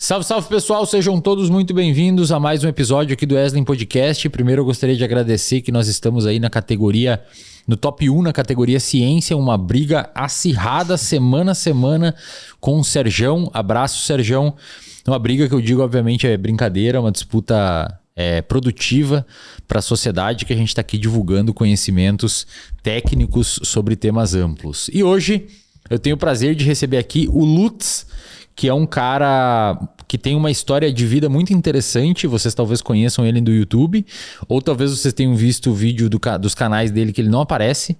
Salve, salve pessoal, sejam todos muito bem-vindos a mais um episódio aqui do Wesley Podcast. Primeiro eu gostaria de agradecer que nós estamos aí na categoria, no top 1 na categoria Ciência, uma briga acirrada semana a semana com o Serjão. Abraço, Serjão. Uma briga que eu digo, obviamente, é brincadeira, uma disputa produtiva para a sociedade, que a gente está aqui divulgando conhecimentos técnicos sobre temas amplos. E hoje eu tenho o prazer de receber aqui o Lutz, que é um cara que tem uma história de vida muito interessante. Vocês talvez conheçam ele do YouTube, ou talvez vocês tenham visto o vídeo dos canais dele que ele não aparece.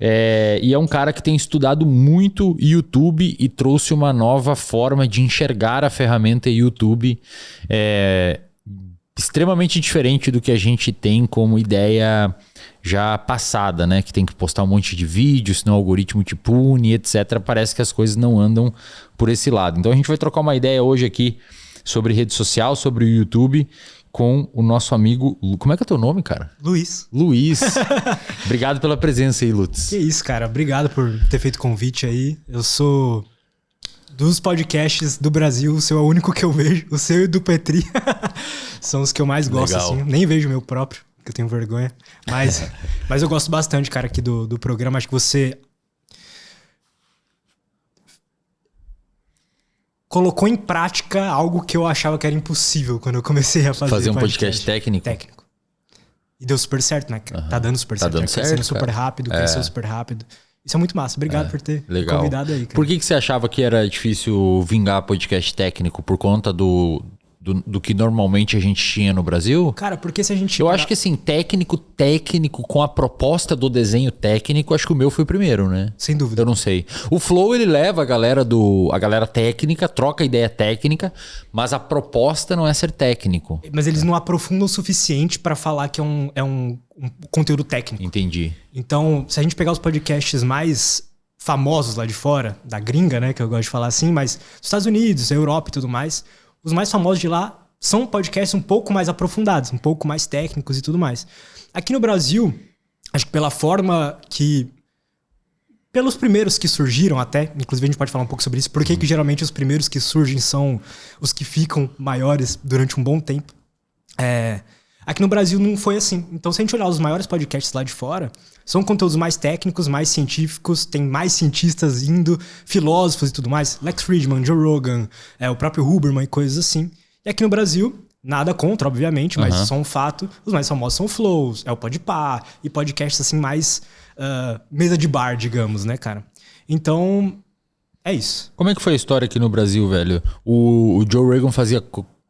E é um cara que tem estudado muito YouTube e trouxe uma nova forma de enxergar a ferramenta YouTube extremamente diferente do que a gente tem como ideia já passada, né? Que tem que postar um monte de vídeos, senão o algoritmo te pune, etc. Parece que as coisas não andam por esse lado. Então a gente vai trocar uma ideia hoje aqui sobre rede social, sobre o YouTube, com o nosso amigo... Como é que é o teu nome, cara? Luiz. Obrigado pela presença aí, Lutz. Que isso, cara. Obrigado por ter feito o convite aí. Eu sou... Dos podcasts do Brasil, o seu é o único que eu vejo. O seu e do Petri são os que eu mais gosto, assim. Nem vejo o meu próprio, porque eu tenho vergonha. Mas eu gosto bastante, cara, aqui do programa. Acho que você colocou em prática algo que eu achava que era impossível quando eu comecei a fazer um podcast técnico. E deu super certo, né? Tá dando super certo. Dando certo, super rápido, cresceu super rápido. Isso é muito massa. Obrigado por ter convidado aí, cara. Por que você achava que era difícil vingar podcast técnico? Por conta do que normalmente a gente tinha no Brasil? Cara, porque se a gente... Eu acho que assim, técnico com a proposta do desenho técnico, acho que o meu foi o primeiro, né? Sem dúvida. Eu não sei. O Flow, ele leva a galera técnica, troca a ideia técnica, mas a proposta não é ser técnico. Mas eles não aprofundam o suficiente para falar que é um conteúdo técnico. Entendi. Então, se a gente pegar os podcasts mais famosos lá de fora, da gringa, né, que eu gosto de falar assim, mas dos Estados Unidos, Europa e tudo mais, os mais famosos de lá são podcasts um pouco mais aprofundados, um pouco mais técnicos e tudo mais. Aqui no Brasil, acho que pela forma que... Pelos primeiros que surgiram até, inclusive a gente pode falar um pouco sobre isso, porque que geralmente os primeiros que surgem são os que ficam maiores durante um bom tempo. Aqui no Brasil não foi assim. Então, se a gente olhar os maiores podcasts lá de fora, são conteúdos mais técnicos, mais científicos, tem mais cientistas indo, filósofos e tudo mais. Lex Fridman, Joe Rogan, o próprio Huberman e coisas assim. E aqui no Brasil, nada contra, obviamente, mas só um fato. Os mais famosos são o Flows, o Podpah e podcasts assim mais mesa de bar, digamos, né, cara? Então, é isso. Como é que foi a história aqui no Brasil, velho? O Joe Rogan fazia...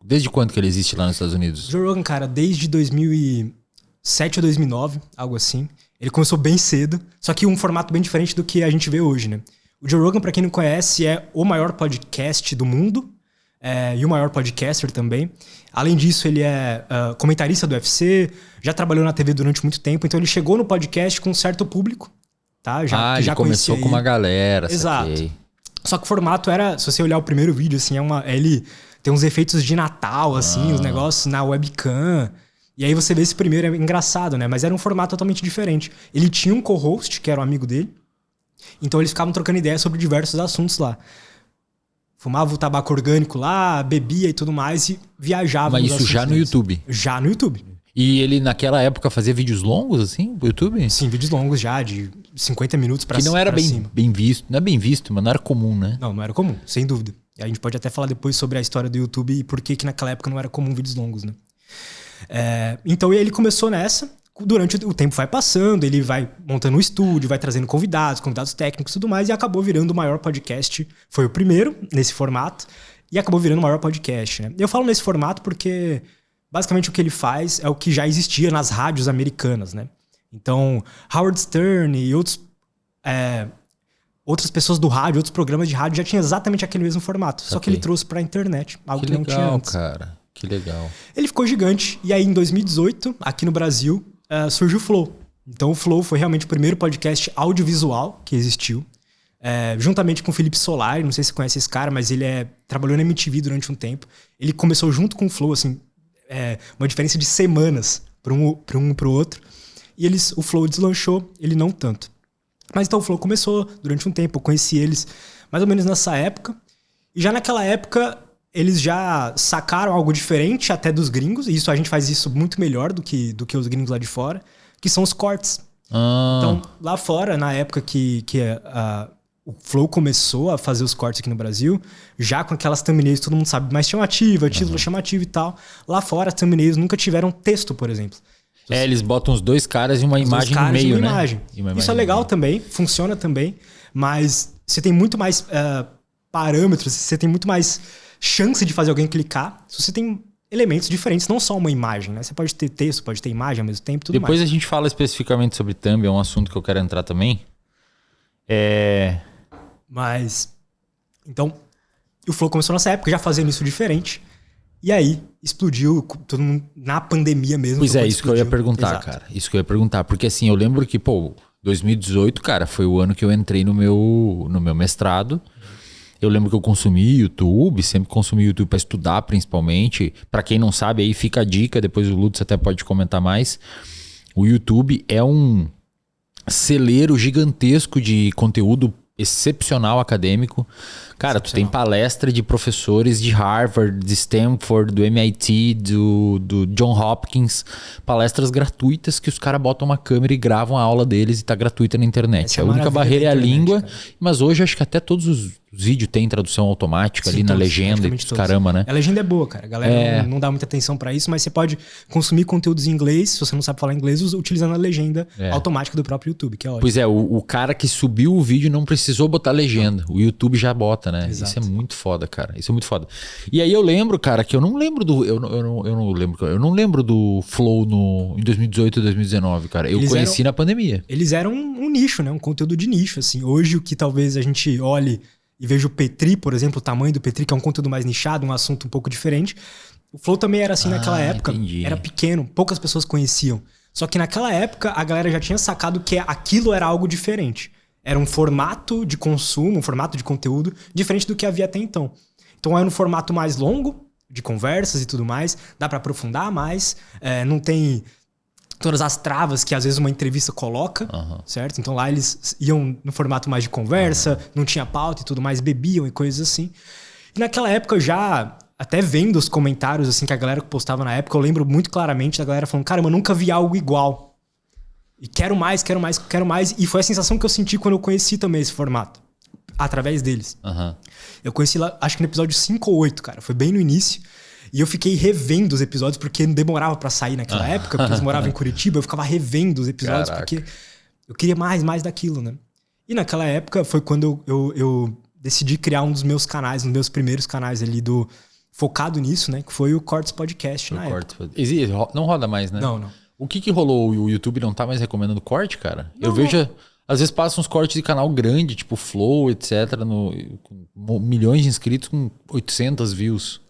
Desde quando que ele existe lá nos Estados Unidos? Joe Rogan, cara, desde 2007 ou 2009, algo assim. Ele começou bem cedo, só que um formato bem diferente do que a gente vê hoje, né? O Joe Rogan, pra quem não conhece, é o maior podcast do mundo e o maior podcaster também. Além disso, ele é comentarista do UFC, já trabalhou na TV durante muito tempo, então ele chegou no podcast com um certo público, tá? Ele começou com uma galera. Exato. Saquei. Só que o formato era, se você olhar o primeiro vídeo, assim, ele... Tem uns efeitos de Natal, assim, os negócios na webcam. E aí você vê esse primeiro, é engraçado, né? Mas era um formato totalmente diferente. Ele tinha um co-host, que era um amigo dele. Então eles ficavam trocando ideias sobre diversos assuntos lá. Fumava o tabaco orgânico lá, bebia e tudo mais e viajava. Mas isso já no YouTube? Já no YouTube. E ele naquela época fazia vídeos longos, assim, pro YouTube? Sim, vídeos longos já, de 50 minutos pra cima. Que não era bem visto. Não é bem visto, mas não era comum, né? Não era comum, sem dúvida. E a gente pode até falar depois sobre a história do YouTube e por que naquela época não era comum vídeos longos, né? Então ele começou nessa. Durante o tempo vai passando, ele vai montando um estúdio, vai trazendo convidados técnicos e tudo mais, e acabou virando o maior podcast. Foi o primeiro nesse formato, e acabou virando o maior podcast, né? Eu falo nesse formato porque basicamente o que ele faz é o que já existia nas rádios americanas, né? Então, Howard Stern e outras pessoas do rádio, outros programas de rádio já tinham exatamente aquele mesmo formato. Só que ele trouxe pra internet, algo que não tinha antes. Cara. Que legal. Ele ficou gigante. E aí, em 2018, aqui no Brasil, surgiu o Flow. Então, o Flow foi realmente o primeiro podcast audiovisual que existiu. Juntamente com o Felipe Solari. Não sei se você conhece esse cara, mas ele trabalhou na MTV durante um tempo. Ele começou junto com o Flow, assim, uma diferença de semanas para um pro outro. E o Flow deslanchou, ele não tanto. Mas então o Flow começou durante um tempo, eu conheci eles mais ou menos nessa época. E já naquela época, eles já sacaram algo diferente até dos gringos, e a gente faz isso muito melhor do que os gringos lá de fora, que são os cortes. Então, lá fora, na época que o Flow começou a fazer os cortes aqui no Brasil, já com aquelas thumbnails, todo mundo sabe, mais chamativa, título chamativo e tal. Lá fora, as thumbnails nunca tiveram texto, por exemplo. Eles botam os dois caras e uma imagem no meio, né? Isso é legal também, funciona também, mas você tem muito mais parâmetros, você tem muito mais chance de fazer alguém clicar se você tem elementos diferentes, não só uma imagem, né? Você pode ter texto, pode ter imagem ao mesmo tempo, tudo Depois mais. a gente fala especificamente sobre thumb, é um assunto que eu quero entrar também. Mas, então, o Flow começou nessa época já fazendo isso diferente. E aí, explodiu todo mundo na pandemia mesmo. Pois é, isso que eu ia perguntar, Exato. cara. Isso que eu ia perguntar. Porque assim, eu lembro que, 2018, cara, foi o ano que eu entrei no meu mestrado. Eu lembro que eu consumi YouTube, sempre consumi YouTube para estudar, principalmente. Para quem não sabe, aí fica a dica, depois o Lutz até pode comentar mais. O YouTube é um celeiro gigantesco de conteúdo excepcional acadêmico. Cara, tu tem palestra de professores de Harvard, de Stanford, do MIT, do John Hopkins, palestras gratuitas que os caras botam uma câmera e gravam a aula deles e tá gratuita na internet. Essa é a única barreira é a internet, língua, cara. mas hoje acho que até todos os vídeos têm tradução automática ali na todos, legenda e praticamente todos. caramba, né? A legenda é boa, cara. A galera não dá muita atenção pra isso, mas você pode consumir conteúdos em inglês, se você não sabe falar inglês, utilizando a legenda automática do próprio YouTube, que é ótimo. Pois é, o cara que subiu o vídeo não precisou botar legenda. O YouTube já bota, né? Exato. Isso é muito foda, cara. Isso é muito foda. E aí eu lembro, cara, que eu não lembro do. Eu não lembro do Flow em 2018 e 2019, cara. Eu conheci na pandemia. Eles eram um nicho, né? Um conteúdo de nicho, assim. Hoje, o que talvez a gente olhe e veja o Petri, por exemplo, o tamanho do Petri, que é um conteúdo mais nichado, um assunto um pouco diferente. O Flow também era assim naquela época. Entendi. Era pequeno, poucas pessoas conheciam. Só que naquela época, a galera já tinha sacado que aquilo era algo diferente. Era um formato de consumo, um formato de conteúdo diferente do que havia até então. Então era um formato mais longo, de conversas e tudo mais. Dá pra aprofundar mais. Não tem todas as travas que às vezes uma entrevista coloca, certo? Então lá eles iam no formato mais de conversa, não tinha pauta e tudo mais, bebiam e coisas assim. E naquela época já, até vendo os comentários assim que a galera postava na época, eu lembro muito claramente da galera falando, cara, eu nunca vi algo igual. E quero mais. E foi a sensação que eu senti quando eu conheci também esse formato, através deles. Eu conheci lá, acho que no episódio 5 ou 8, cara, foi bem no início. E eu fiquei revendo os episódios, porque não demorava pra sair naquela época, porque eles moravam em Curitiba, eu ficava revendo os episódios, porque eu queria mais daquilo, né? E naquela época foi quando eu decidi criar um dos meus canais, um dos meus primeiros canais ali focado nisso, né? Que foi o Cortes Podcast na época. Não roda mais, né? Não. O que rolou? O YouTube não tá mais recomendando corte, cara? Eu vejo... Às vezes passam uns cortes de canal grande, tipo Flow, etc. Com milhões de inscritos com 800 views.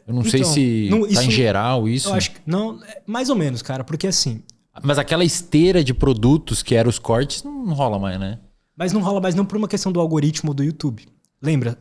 Eu não sei se tá em geral isso. Eu acho que não, mais ou menos, cara, porque assim... Mas aquela esteira de produtos que eram os cortes não rola mais, né? Mas não rola mais não por uma questão do algoritmo do YouTube. Lembra?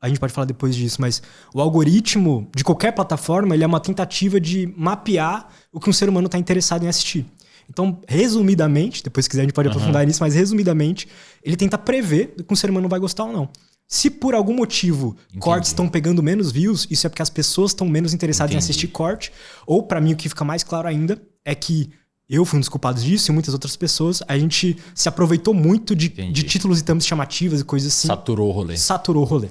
A gente pode falar depois disso, mas o algoritmo de qualquer plataforma, ele é uma tentativa de mapear o que um ser humano está interessado em assistir. Então, resumidamente, depois se quiser a gente pode aprofundar nisso, mas resumidamente, ele tenta prever o que um ser humano vai gostar ou não. Se por algum motivo cortes estão pegando menos views, isso é porque as pessoas estão menos interessadas em assistir corte. Ou, pra mim, o que fica mais claro ainda é que eu fui um dos culpados disso e muitas outras pessoas, a gente se aproveitou muito de títulos e thumbs chamativas e coisas assim. Saturou o rolê.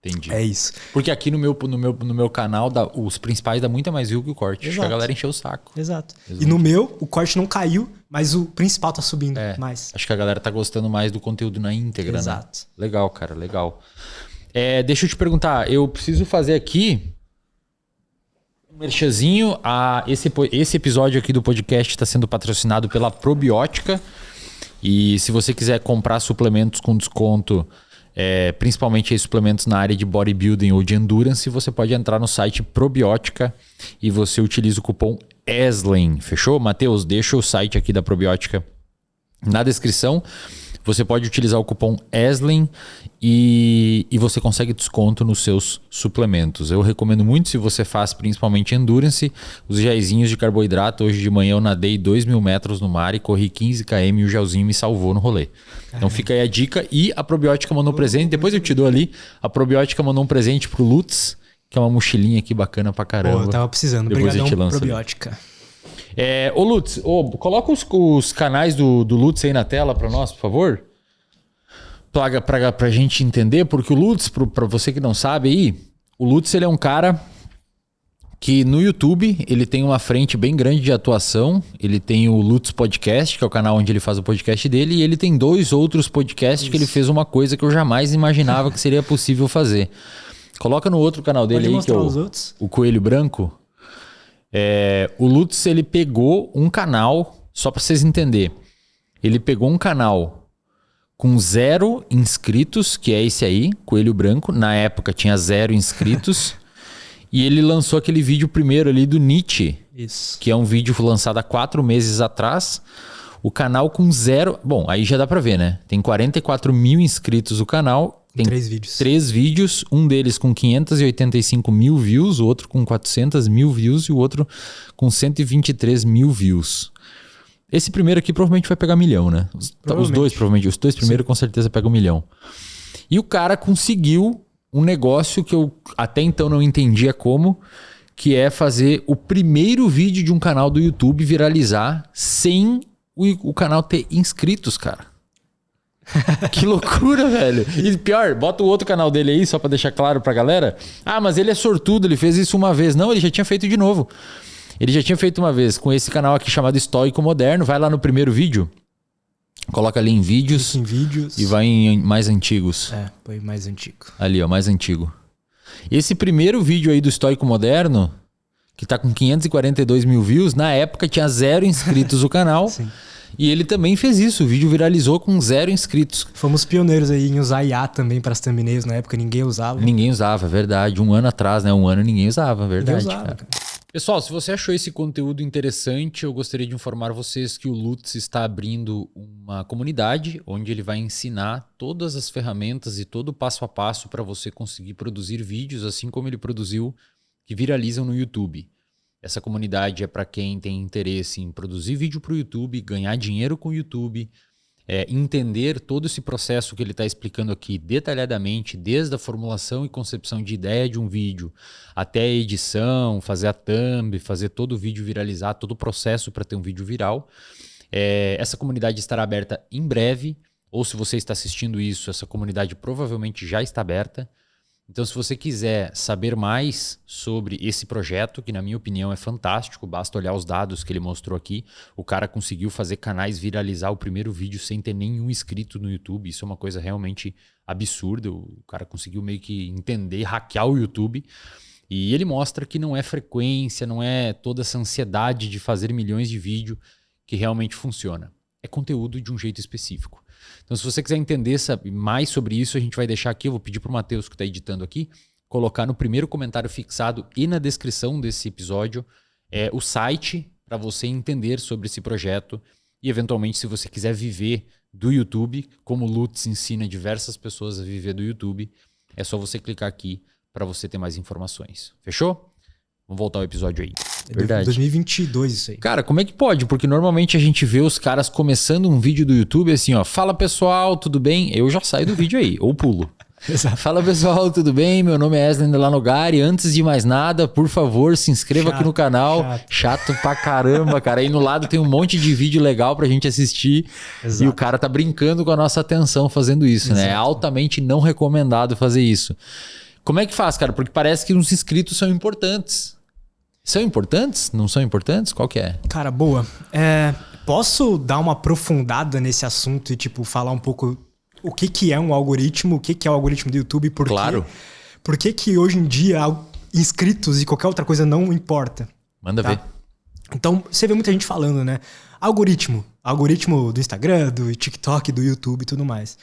Entendi. É isso. Porque aqui no meu canal, os principais dá muita mais view que o corte. Acho que a galera encheu o saco. Exato. E no meu, o corte não caiu, mas o principal tá subindo mais. Acho que a galera tá gostando mais do conteúdo na íntegra, Exato. Né? Legal, cara, legal. Deixa eu te perguntar, eu preciso fazer aqui um merchanzinho. Esse episódio aqui do podcast está sendo patrocinado pela Probiótica. E se você quiser comprar suplementos com desconto... principalmente aí, suplementos na área de bodybuilding ou de endurance, você pode entrar no site Probiótica e você utiliza o cupom ESLEN, fechou? Matheus, deixa o site aqui da Probiótica na descrição. Você pode utilizar o cupom ESLEN e você consegue desconto nos seus suplementos. Eu recomendo muito se você faz principalmente endurance, os gelzinhos de carboidrato. Hoje de manhã eu nadei 2.000 metros no mar e corri 15 km e o gelzinho me salvou no rolê. Então fica aí a dica. E a Probiótica mandou um presente, depois eu te dou ali. A Probiótica mandou um presente pro Lutz, que é uma mochilinha aqui bacana pra caramba. Pô, eu tava precisando. Obrigadão, Probiótica. Ô Lutz, coloca os canais do Lutz aí na tela pra nós, por favor. Pra gente entender, porque o Lutz, pra você que não sabe aí, o Lutz ele é um cara que no YouTube ele tem uma frente bem grande de atuação. Ele tem o Lutz Podcast, que é o canal onde ele faz o podcast dele, e ele tem 2 outros podcasts que ele fez uma coisa que eu jamais imaginava que seria possível fazer. Coloca no outro canal dele aí, que é o Coelho Branco. O Lutz, ele pegou um canal, só pra vocês entenderem, ele pegou um canal com 0 inscritos, que é esse aí, Coelho Branco. Na época tinha 0 inscritos. E ele lançou aquele vídeo primeiro ali do Nietzsche. Isso. Que é um vídeo lançado há 4 meses atrás. O canal com 0... Bom, aí já dá pra ver, né? Tem 44 mil inscritos o canal. Tem 3 vídeos. 3 vídeos. Um deles com 585 mil views. O outro com 400 mil views. E o outro com 123 mil views. Esse primeiro aqui provavelmente vai pegar 1 milhão, né? Os dois, provavelmente. Os 2 primeiros com certeza pegam 1 milhão. E o cara conseguiu um negócio que eu até então não entendia como, que é fazer o primeiro vídeo de um canal do YouTube viralizar sem o canal ter inscritos, cara. Que loucura, velho. E pior, bota o outro canal dele aí, só pra deixar claro pra galera. Ah, mas ele é sortudo, ele fez isso uma vez. Não, ele já tinha feito de novo. Ele já tinha feito uma vez com esse canal aqui chamado Estoico Moderno. Vai lá no primeiro vídeo. Coloca ali em vídeos. E vai em mais antigos. Põe mais antigo. Ali, ó, mais antigo. Esse primeiro vídeo aí do Estoico Moderno, que tá com 542 mil views, na época tinha 0 inscritos no canal. Sim. E ele também fez isso. O vídeo viralizou com 0 inscritos. Fomos pioneiros aí em usar IA também para as thumbnails. Na época ninguém usava. Ninguém usava, é verdade. 1 ano atrás, né? 1 ano ninguém usava, é verdade. Ninguém usava, cara. Pessoal, se você achou esse conteúdo interessante, eu gostaria de informar vocês que o Lutz está abrindo uma comunidade onde ele vai ensinar todas as ferramentas e todo o passo a passo para você conseguir produzir vídeos, assim como ele produziu, que viralizam no YouTube. Essa comunidade é para quem tem interesse em produzir vídeo para o YouTube, ganhar dinheiro com o YouTube, entender todo esse processo que ele está explicando aqui detalhadamente, desde a formulação e concepção de ideia de um vídeo até a edição, fazer a thumb, fazer todo o vídeo viralizar, todo o processo para ter um vídeo viral. Essa comunidade estará aberta em breve, ou se você está assistindo isso, essa comunidade provavelmente já está aberta. Então, se você quiser saber mais sobre esse projeto, que na minha opinião é fantástico, basta olhar os dados que ele mostrou aqui. O cara conseguiu fazer canais viralizar o primeiro vídeo sem ter nenhum inscrito no YouTube. Isso é uma coisa realmente absurda. O cara conseguiu meio que entender, hackear o YouTube. E ele mostra que não é frequência, não é toda essa ansiedade de fazer milhões de vídeos que realmente funciona. É conteúdo de um jeito específico. Então, se você quiser entender mais sobre isso, a gente vai deixar aqui, eu vou pedir para o Matheus, que está editando aqui, colocar no primeiro comentário fixado e na descrição desse episódio o site para você entender sobre esse projeto e, eventualmente, se você quiser viver do YouTube, como o Lutz ensina diversas pessoas a viver do YouTube, é só você clicar aqui para você ter mais informações. Fechou? Vamos voltar ao episódio aí. Verdade. 2022 isso aí. Cara, como é que pode? Porque normalmente a gente vê os caras começando um vídeo do YouTube assim, ó. Fala pessoal, tudo bem? Eu já saio do vídeo aí, ou pulo. Exato. Fala pessoal, tudo bem? Meu nome é Eslen Delanogari. Antes de mais nada, por favor, se inscreva aqui no canal. Chato pra caramba, cara. Aí no lado tem um monte de vídeo legal pra gente assistir. Exato. E o cara tá brincando com a nossa atenção fazendo isso, né? É altamente não recomendado fazer isso. Como é que faz, cara? Porque parece que os inscritos são importantes. São importantes? Não são importantes? Qual que é? Cara, boa. Posso dar uma aprofundada nesse assunto e, tipo, falar um pouco o que é um algoritmo, o que é o algoritmo do YouTube? Claro. Por que hoje em dia inscritos e qualquer outra coisa não importa? Manda ver. Então, você vê muita gente falando, né? Algoritmo do Instagram, do TikTok, do YouTube e tudo mais.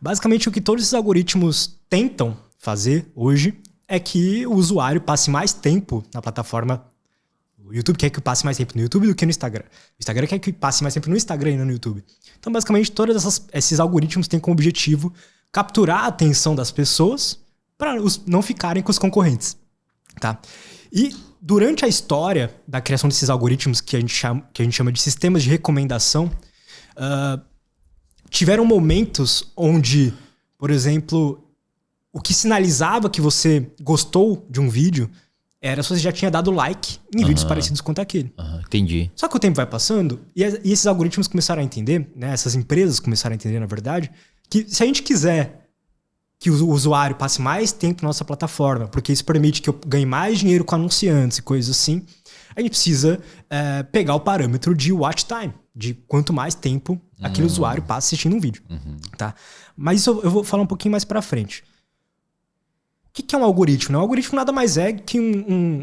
Basicamente, o que todos esses algoritmos tentam fazer hoje é que o usuário passe mais tempo na plataforma. O YouTube quer que passe mais tempo no YouTube do que no Instagram. O Instagram quer que passe mais tempo no Instagram e não no YouTube. Então, basicamente, todos esses algoritmos têm como objetivo capturar a atenção das pessoas para não ficarem com os concorrentes. Tá? E durante a história da criação desses algoritmos, que a gente chama de sistemas de recomendação, tiveram momentos onde, por exemplo, o que sinalizava que você gostou de um vídeo era se você já tinha dado like em vídeos parecidos quanto aquele. Entendi. Só que o tempo vai passando e esses algoritmos começaram a entender, né? Essas empresas começaram a entender, na verdade, que se a gente quiser que o usuário passe mais tempo na nossa plataforma, porque isso permite que eu ganhe mais dinheiro com anunciantes e coisas assim, a gente precisa pegar o parâmetro de watch time, de quanto mais tempo aquele usuário passa assistindo um vídeo. Tá? Mas isso eu vou falar um pouquinho mais pra frente. O que é um algoritmo? Um algoritmo nada mais é que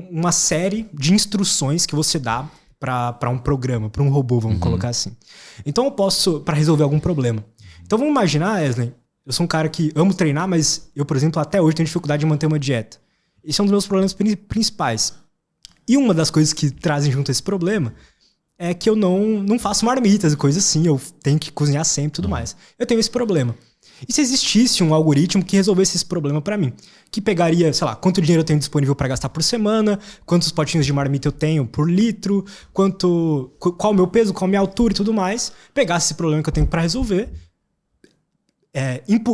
uma série de instruções que você dá para um programa, para um robô, vamos colocar assim. Então eu posso, para resolver algum problema. Então vamos imaginar, Wesley, eu sou um cara que amo treinar, mas eu, por exemplo, até hoje tenho dificuldade de manter uma dieta. Esse é um dos meus problemas principais. E uma das coisas que trazem junto a esse problema é que eu não faço marmitas e coisas assim, eu tenho que cozinhar sempre e tudo mais. Eu tenho esse problema. E se existisse um algoritmo que resolvesse esse problema pra mim? Que pegaria, sei lá, quanto dinheiro eu tenho disponível pra gastar por semana, quantos potinhos de marmita eu tenho por litro, qual o meu peso, qual a minha altura e tudo mais, pegasse esse problema que eu tenho pra resolver,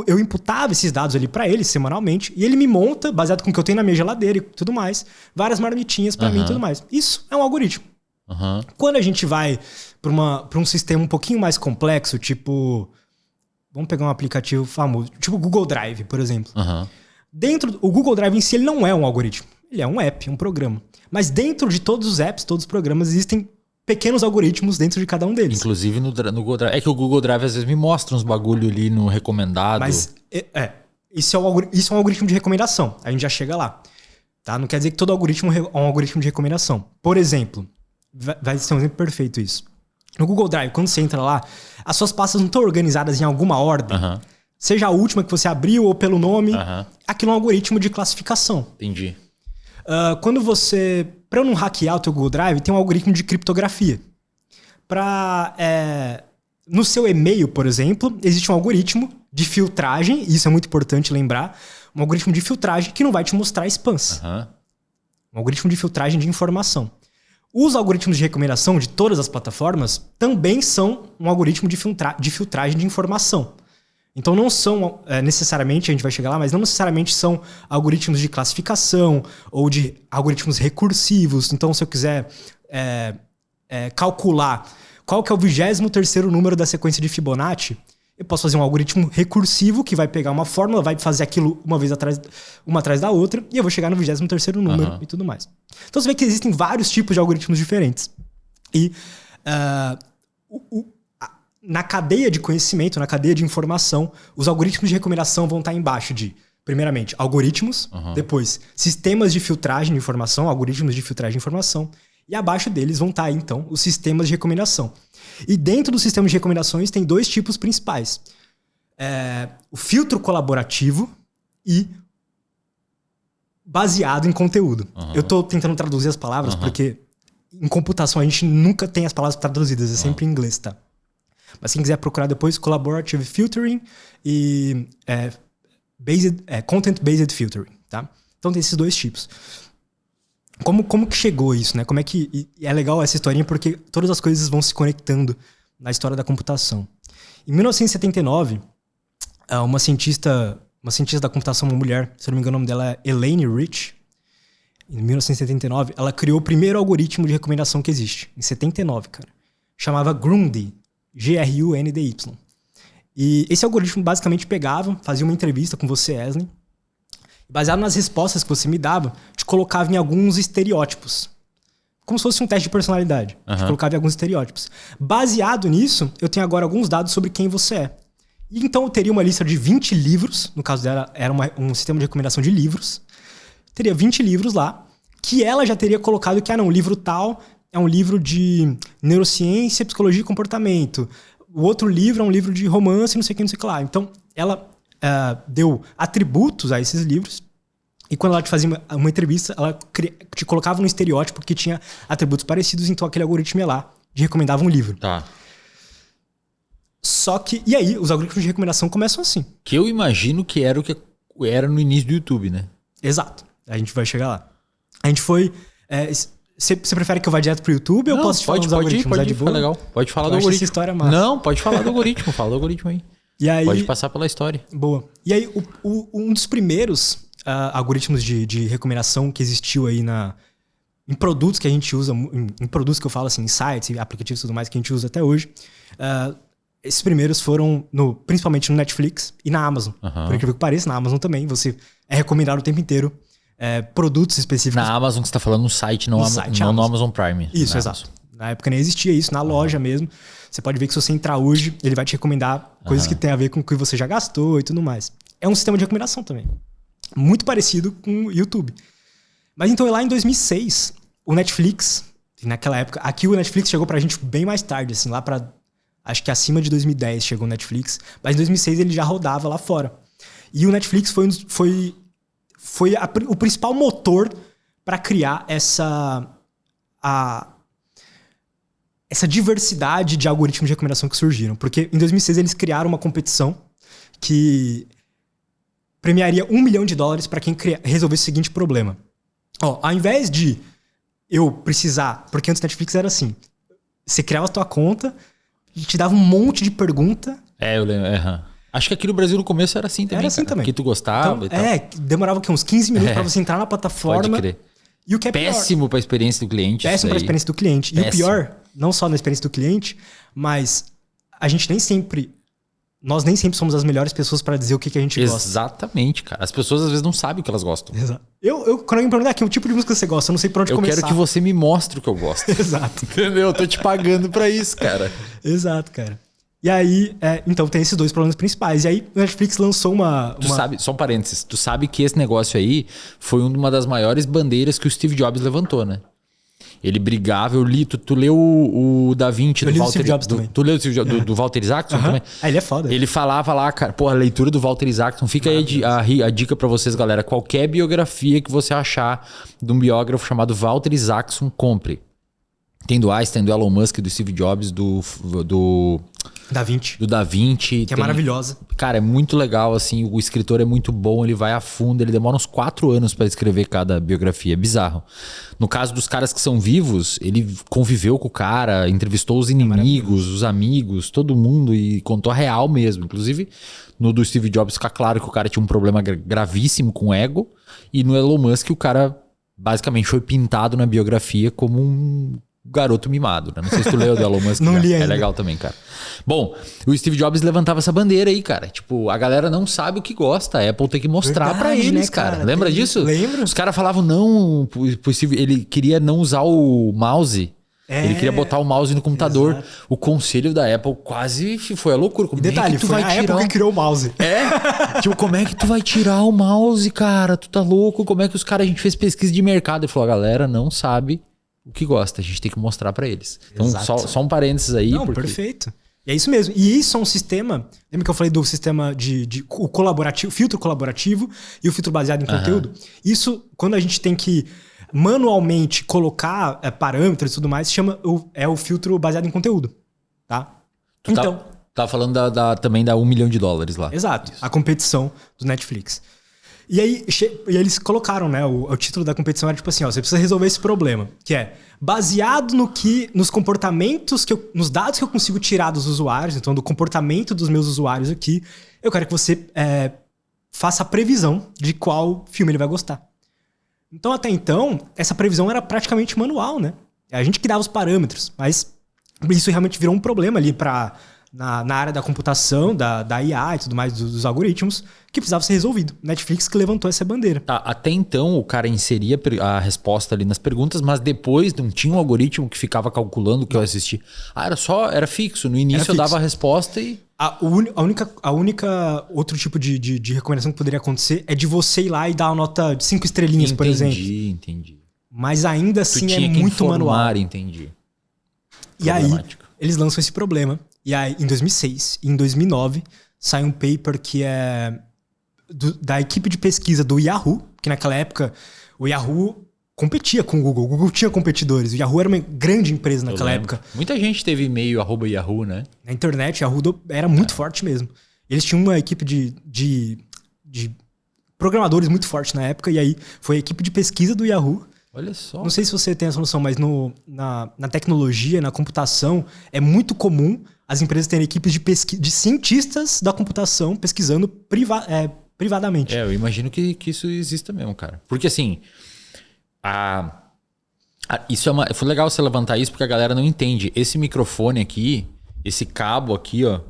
eu imputava esses dados ali pra ele semanalmente e ele me monta, baseado com o que eu tenho na minha geladeira e tudo mais, várias marmitinhas pra mim e tudo mais. Isso é um algoritmo. Quando a gente vai pra um sistema um pouquinho mais complexo, tipo... Vamos pegar um aplicativo famoso, tipo o Google Drive, por exemplo. O Google Drive em si ele não é um algoritmo. Ele é um app, um programa. Mas dentro de todos os apps, todos os programas, existem pequenos algoritmos dentro de cada um deles. Inclusive no Google Drive. É que o Google Drive às vezes me mostra uns bagulho ali no recomendado. Mas isso é um algoritmo de recomendação. A gente já chega lá. Tá? Não quer dizer que todo algoritmo é um algoritmo de recomendação. Por exemplo, vai ser um exemplo perfeito isso. No Google Drive, quando você entra lá, as suas pastas não estão organizadas em alguma ordem. Seja a última que você abriu ou pelo nome. Aquilo é um algoritmo de classificação. Entendi. Para eu não hackear o teu Google Drive, tem um algoritmo de criptografia. No seu e-mail, por exemplo, existe um algoritmo de filtragem, e isso é muito importante lembrar, um algoritmo de filtragem que não vai te mostrar spams. Um algoritmo de filtragem de informação. Os algoritmos de recomendação de todas as plataformas também são um algoritmo de filtragem de informação. Então não são necessariamente, a gente vai chegar lá, mas não necessariamente são algoritmos de classificação ou de algoritmos recursivos. Então se eu quiser calcular qual que é o 23º número da sequência de Fibonacci, eu posso fazer um algoritmo recursivo que vai pegar uma fórmula, vai fazer aquilo uma atrás da outra, e eu vou chegar no 23º número e tudo mais. Então você vê que existem vários tipos de algoritmos diferentes. E na cadeia de conhecimento, na cadeia de informação, os algoritmos de recomendação vão estar embaixo de, primeiramente, algoritmos, depois, sistemas de filtragem de informação, algoritmos de filtragem de informação, e abaixo deles vão estar, então, os sistemas de recomendação. E dentro dos sistemas de recomendações tem dois tipos principais. O filtro colaborativo e baseado em conteúdo. Eu estou tentando traduzir as palavras porque em computação a gente nunca tem as palavras traduzidas, é sempre em inglês, tá? Mas quem quiser procurar depois, Collaborative Filtering e Content-Based Filtering, tá? Então tem esses dois tipos. Como que chegou isso, né? Como é que... E é legal essa historinha porque todas as coisas vão se conectando na história da computação. Em 1979, uma cientista da computação, uma mulher, se eu não me engano o nome dela é Elaine Rich, em 1979, ela criou o primeiro algoritmo de recomendação que existe. Em 79, cara. Chamava Grundy. G-R-U-N-D-Y. E esse algoritmo basicamente pegava, fazia uma entrevista com você, Wesley, baseado nas respostas que você me dava, te colocava em alguns estereótipos. Como se fosse um teste de personalidade. Te colocava em alguns estereótipos. Baseado nisso, eu tenho agora alguns dados sobre quem você é. E então eu teria uma lista de 20 livros, no caso dela era um sistema de recomendação de livros, teria 20 livros lá, que ela já teria colocado que, o livro tal é um livro de neurociência, psicologia e comportamento. O outro livro é um livro de romance, não sei o que, não sei o que lá. Então, ela deu atributos a esses livros. E quando ela te fazia uma entrevista, ela te colocava no estereótipo que tinha atributos parecidos. Então, aquele algoritmo ia lá e recomendava um livro. Tá. Só que... E aí, os algoritmos de recomendação começam assim. Que eu imagino que era o que era no início do YouTube, né? Exato. A gente vai chegar lá. A gente foi... Você prefere que eu vá direto pro YouTube ou eu posso te falar dos algoritmos? Pode falar legal. Pode falar do algoritmo. Essa história massa. Não, pode falar do algoritmo. Fala do algoritmo aí. E aí, Pode passar pela história. boa. E aí, um dos primeiros algoritmos de recomendação que existiu aí em produtos que a gente usa, em produtos que eu falo assim, em sites, aplicativos e tudo mais que a gente usa até hoje, esses primeiros foram principalmente no Netflix e na Amazon. Por incrível que pareça, na Amazon também, você é recomendado o tempo inteiro produtos específicos. Na Amazon, você está falando no site, não no Amazon Prime. Isso, exato. Na época nem existia isso, na loja mesmo. Você pode ver que se você entrar hoje, ele vai te recomendar coisas que tem a ver com o que você já gastou e tudo mais. É um sistema de recomendação também. Muito parecido com o YouTube. Mas então lá em 2006, o Netflix, naquela época, aqui o Netflix chegou pra gente bem mais tarde, assim, lá pra, acho que acima de 2010 chegou o Netflix, mas em 2006 ele já rodava lá fora. E o Netflix foi o principal motor pra criar essa diversidade de algoritmos de recomendação que surgiram. Porque em 2006 eles criaram uma competição que premiaria $1 milhão para quem resolvesse o seguinte problema. Ao invés de eu precisar... Porque antes do Netflix era assim. Você criava a tua conta e te dava um monte de pergunta. Eu lembro. Acho que aqui no Brasil no começo era assim também. Era assim também. Que tu gostava então, e tal. Demorava uns 15 minutos pra você entrar na plataforma. Pode crer. E o que é péssimo para a experiência do cliente. Péssimo para a experiência do cliente. Péssimo. E o pior, não só na experiência do cliente, mas nós nem sempre somos as melhores pessoas para dizer o que a gente gosta. Exatamente, cara. As pessoas às vezes não sabem o que elas gostam. Exato. Quando alguém me pergunta que tipo de música você gosta, eu não sei por onde começar. Eu quero que você me mostre o que eu gosto. Exato. Entendeu? Eu tô te pagando para isso, cara. Exato, cara. E aí, então tem esses dois problemas principais. E aí, o Netflix lançou Tu sabe, só um parênteses, tu sabe que esse negócio aí foi uma das maiores bandeiras que o Steve Jobs levantou, né? Ele brigava, eu li, tu leu o Da Vinci do Walter... Steve Jobs também. Tu leu do Walter Isaacson também? Ele é foda. Ele falava lá, cara, a leitura do Walter Isaacson, fica aí a dica pra vocês, galera, qualquer biografia que você achar de um biógrafo chamado Walter Isaacson, compre. Tem do Einstein, do Elon Musk, do Steve Jobs, do Da Vinci. Do Da Vinci. Que é maravilhosa. Cara, é muito legal, assim, o escritor é muito bom, ele vai a fundo, ele demora uns 4 anos para escrever cada biografia, é bizarro. No caso dos caras que são vivos, ele conviveu com o cara, entrevistou os inimigos, os amigos, todo mundo e contou a real mesmo. Inclusive, no do Steve Jobs fica claro que o cara tinha um problema gravíssimo com o ego, e no Elon Musk o cara basicamente foi pintado na biografia como um garoto mimado, né? Não sei se tu leu o do Elon Musk. Não li ainda. É legal também, cara. Bom, o Steve Jobs levantava essa bandeira aí, cara. Tipo, a galera não sabe o que gosta. A Apple tem que mostrar pra eles, né, cara? Lembra disso? Lembro. Os caras falavam não, ele queria não usar o mouse. Ele queria botar o mouse no computador. Exato. O conselho da Apple quase foi a loucura. Como detalhe, foi a Apple que criou o mouse. Tipo, como é que tu vai tirar o mouse, cara? Tu tá louco? Como é que os caras... A gente fez pesquisa de mercado. Ele falou, a galera não sabe o que gosta. A gente tem que mostrar pra eles. Então, só um parênteses aí. Não, perfeito. E é isso mesmo. E isso é um sistema... Lembra que eu falei do sistema de o colaborativo, filtro colaborativo e o filtro baseado em conteúdo? Isso, quando a gente tem que manualmente colocar parâmetros e tudo mais, é o filtro baseado em conteúdo. Tá? Então... Tá falando também da $1 milhão lá. Exato. Isso. A competição do Netflix. E aí eles colocaram, né? O título da competição era tipo assim, você precisa resolver esse problema, que é baseado nos comportamentos nos dados que eu consigo tirar dos usuários, então do comportamento dos meus usuários aqui, eu quero que você faça a previsão de qual filme ele vai gostar. Então, até então, essa previsão era praticamente manual, né? A gente que dava os parâmetros, mas isso realmente virou um problema ali na área da computação, da IA e tudo mais, dos algoritmos, que precisava ser resolvido. Netflix que levantou essa bandeira. Até então, o cara inseria a resposta ali nas perguntas, mas depois não tinha um algoritmo que ficava calculando o que eu assisti. Era fixo. No início eu dava a resposta e... A única outro tipo de recomendação que poderia acontecer é de você ir lá e dar uma nota de 5 estrelinhas, por exemplo. Entendi. Mas ainda assim é muito manual. Entendi. E aí, eles lançam esse problema. E aí, em 2006 e em 2009, sai um paper que é da equipe de pesquisa do Yahoo, que naquela época o Yahoo competia com o Google. O Google tinha competidores. O Yahoo era uma grande empresa naquela época. Muita gente teve e-mail @Yahoo, né? Na internet, o Yahoo era muito forte mesmo. Eles tinham uma equipe de programadores muito forte na época. E aí foi a equipe de pesquisa do Yahoo Olha só. Não sei se você tem essa noção, mas na tecnologia, na computação, é muito comum as empresas terem equipes de cientistas da computação pesquisando privadamente. Eu imagino que isso exista mesmo, cara. Porque assim, isso foi legal você levantar isso porque a galera não entende. Esse microfone aqui, esse cabo aqui, ó,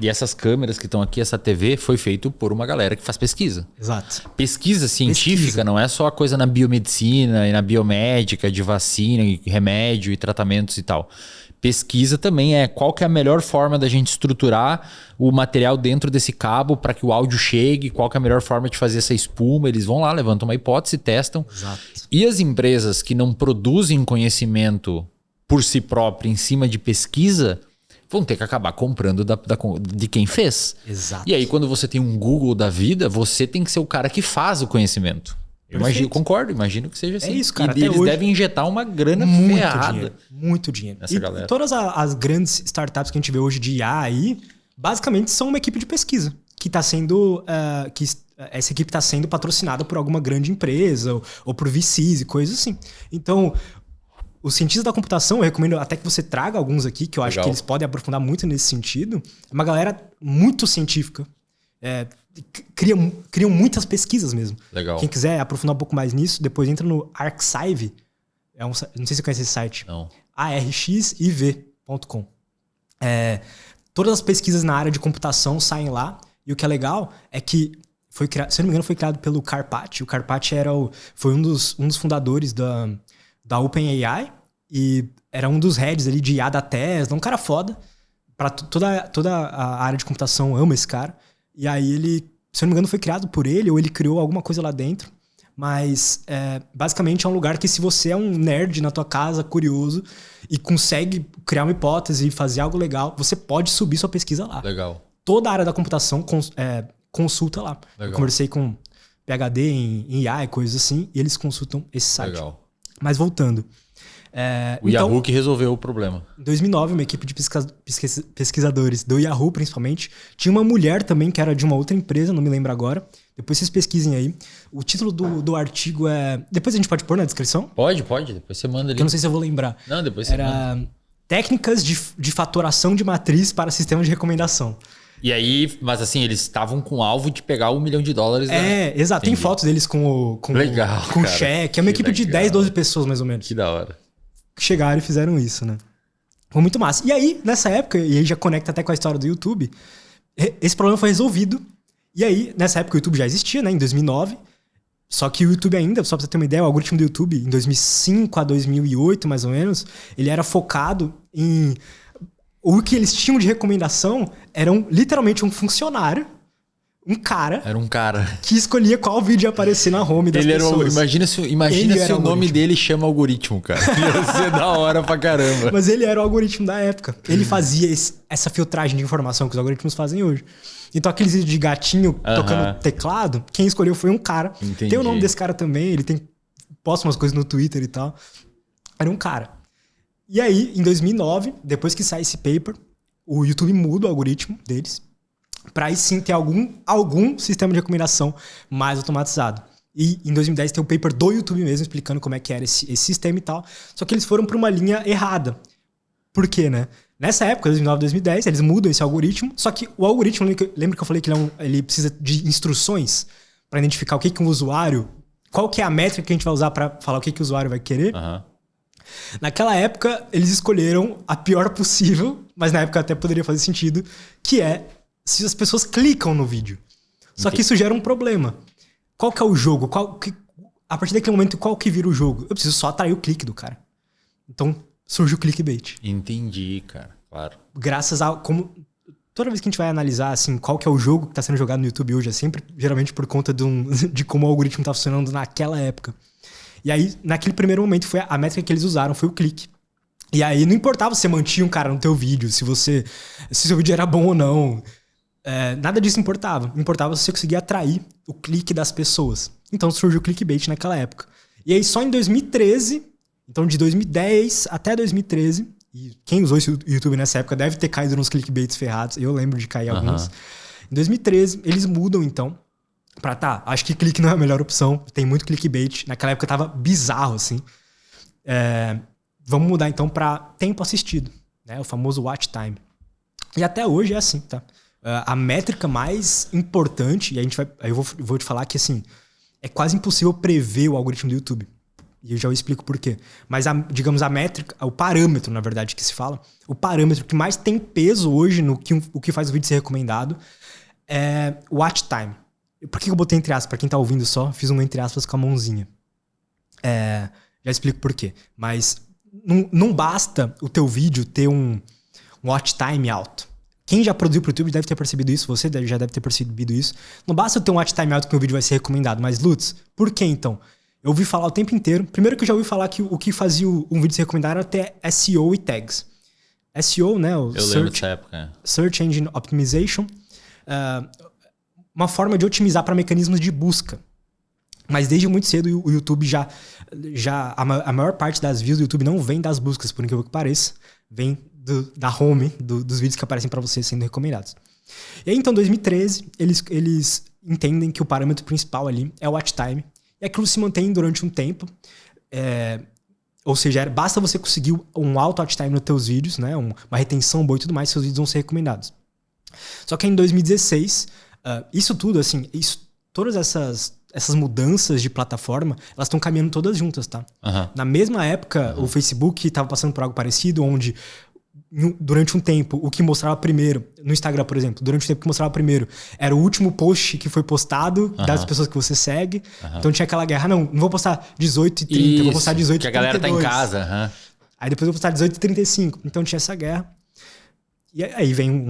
e essas câmeras que estão aqui, essa TV, foi feito por uma galera que faz pesquisa. Exato. Pesquisa científica não é só a coisa na biomedicina e na biomédica, de vacina, e remédio e tratamentos e tal. Pesquisa também é qual que é a melhor forma da gente estruturar o material dentro desse cabo para que o áudio chegue, qual que é a melhor forma de fazer essa espuma. Eles vão lá, levantam uma hipótese, testam. Exato. E as empresas que não produzem conhecimento por si próprio em cima de pesquisa vão ter que acabar comprando de quem fez. Exato. E aí, quando você tem um Google da vida, você tem que ser o cara que faz o conhecimento. Concordo, imagino que seja assim. É isso, cara. E eles devem injetar uma grana ferrada. Muito dinheiro. Nessa galera. Todas as grandes startups que a gente vê hoje de IA aí, basicamente são uma equipe de pesquisa que está sendo... essa equipe está sendo patrocinada por alguma grande empresa ou por VCs e coisas assim. Então... Os cientistas da computação, eu recomendo até que você traga alguns aqui, que eu acho que eles podem aprofundar muito nesse sentido. É uma galera muito científica. Criam muitas pesquisas mesmo. Legal. Quem quiser aprofundar um pouco mais nisso, depois entra no Arxiv. Não sei se você conhece esse site. Não. arxiv.com. Todas as pesquisas na área de computação saem lá. E o que é legal é que, se eu não me engano, foi criado pelo Karpathy. O Karpathy foi um dos fundadores da OpenAI e era um dos heads ali de IA da Tesla, um cara foda. Toda a área de computação ama esse cara. E aí ele, se eu não me engano, foi criado por ele ou ele criou alguma coisa lá dentro. Mas basicamente é um lugar que se você é um nerd na tua casa, curioso, e consegue criar uma hipótese e fazer algo legal, você pode subir sua pesquisa lá. Legal. Toda a área da computação consulta lá. Legal. Eu conversei com PhD em IA e coisas assim, e eles consultam esse site. Legal. Mas voltando. O Yahoo que resolveu o problema. Em 2009, uma equipe de pesquisadores do Yahoo, principalmente, tinha uma mulher também que era de uma outra empresa, não me lembro agora. Depois vocês pesquisem aí. O título do artigo é... Depois a gente pode pôr na descrição? Pode. Depois você manda ali. Eu não sei se eu vou lembrar. Não, depois você manda. Técnicas de fatoração de matriz para sistema de recomendação. E aí, mas assim, eles estavam com o alvo de pegar $1 milhão. Exato. Entendi. Tem fotos deles com legal, com cara. cheque. É uma equipe de 10, 12 pessoas, mais ou menos. Que da hora. Que chegaram e fizeram isso, né? Foi muito massa. E aí, nessa época, e aí já conecta até com a história do YouTube, esse problema foi resolvido. E aí, nessa época, o YouTube já existia, né? Em 2009. Só que o YouTube ainda, só pra você ter uma ideia, o algoritmo do YouTube, em 2005 a 2008, mais ou menos, ele era focado em... O que eles tinham de recomendação era literalmente um funcionário, um cara... Era um cara. Que escolhia qual vídeo ia aparecer na home das pessoas. Imagina se o nome dele chama algoritmo, cara. Ia ser da hora pra caramba. Mas ele era o algoritmo da época. Ele fazia essa filtragem de informação que os algoritmos fazem hoje. Então aqueles vídeos de gatinho tocando teclado, quem escolheu foi um cara. Entendi. Tem o nome desse cara também, ele posta umas coisas no Twitter e tal. Era um cara. E aí, em 2009, depois que sai esse paper, o YouTube muda o algoritmo deles para aí sim ter algum sistema de recomendação mais automatizado. E em 2010 tem o paper do YouTube mesmo explicando como é que era esse sistema e tal. Só que eles foram para uma linha errada. Por quê, né? Nessa época, 2009, 2010, eles mudam esse algoritmo. Só que o algoritmo, lembra que eu falei que ele precisa de instruções para identificar o que um usuário... Qual que é a métrica que a gente vai usar para falar o que o usuário vai querer? Naquela época, eles escolheram a pior possível, mas na época até poderia fazer sentido, que é se as pessoas clicam no vídeo. Só que isso gera um problema. Qual que é o jogo? A partir daquele momento, qual que vira o jogo? Eu preciso só atrair o clique do cara. Então, surge o clickbait. Entendi, cara. Claro. Graças a... Toda vez que a gente vai analisar assim, qual que é o jogo que está sendo jogado no YouTube hoje, é sempre, geralmente, por conta de como o algoritmo está funcionando naquela época. E aí, naquele primeiro momento, a métrica que eles usaram foi o clique. E aí, não importava se você mantinha um cara no teu vídeo, se seu vídeo era bom ou não. Nada disso importava. Importava se você conseguia atrair o clique das pessoas. Então, surgiu o clickbait naquela época. E aí, só em 2013, então de 2010 até 2013, e quem usou esse YouTube nessa época deve ter caído nos clickbaits ferrados. Eu lembro de cair alguns. Em 2013, eles mudam, então, Acho que clique não é a melhor opção. Tem muito clickbait. Naquela época tava bizarro, assim. Vamos mudar então pra tempo assistido, né? O famoso watch time. E até hoje é assim, tá? A métrica mais importante, e eu vou te falar que assim, é quase impossível prever o algoritmo do YouTube. E eu já explico por quê. Mas, digamos, a métrica, o parâmetro, na verdade, que se fala, o parâmetro que mais tem peso hoje no que o que faz o vídeo ser recomendado é o watch time. Por que eu botei entre aspas? Pra quem tá ouvindo só, fiz um entre aspas com a mãozinha. Já explico por quê. Mas não basta o teu vídeo ter um watch time alto. Quem já produziu pro YouTube deve ter percebido isso, você já deve ter percebido isso. Não basta eu ter um watch time alto que o vídeo vai ser recomendado, mas Lutz, por que então? Eu ouvi falar o tempo inteiro. Primeiro que eu já ouvi falar que o que fazia um vídeo ser recomendado era ter SEO e tags. SEO, né? Eu lembro dessa época. Search Engine Optimization. Uma forma de otimizar para mecanismos de busca. Mas desde muito cedo o YouTube a maior parte das views do YouTube não vem das buscas, por incrível que pareça. Vem da home, dos vídeos que aparecem para você sendo recomendados. E aí, então, em 2013, eles entendem que o parâmetro principal ali é o watch time. E aquilo se mantém durante um tempo. Ou seja, basta você conseguir um alto watch time nos teus vídeos, né? Uma retenção boa e tudo mais, seus vídeos vão ser recomendados. Só que em 2016, isso tudo, assim, todas essas mudanças de plataforma, elas estão caminhando todas juntas, tá? Uhum. Na mesma época, o Facebook estava passando por algo parecido, onde durante um tempo, o que mostrava primeiro, no Instagram, por exemplo, durante o tempo que mostrava primeiro, era o último post que foi postado das pessoas que você segue. Então tinha aquela guerra, não vou postar 18h30, eu vou postar 18h32. Que a galera tá em casa. Aí depois eu vou postar 18h35. Então tinha essa guerra. E aí vem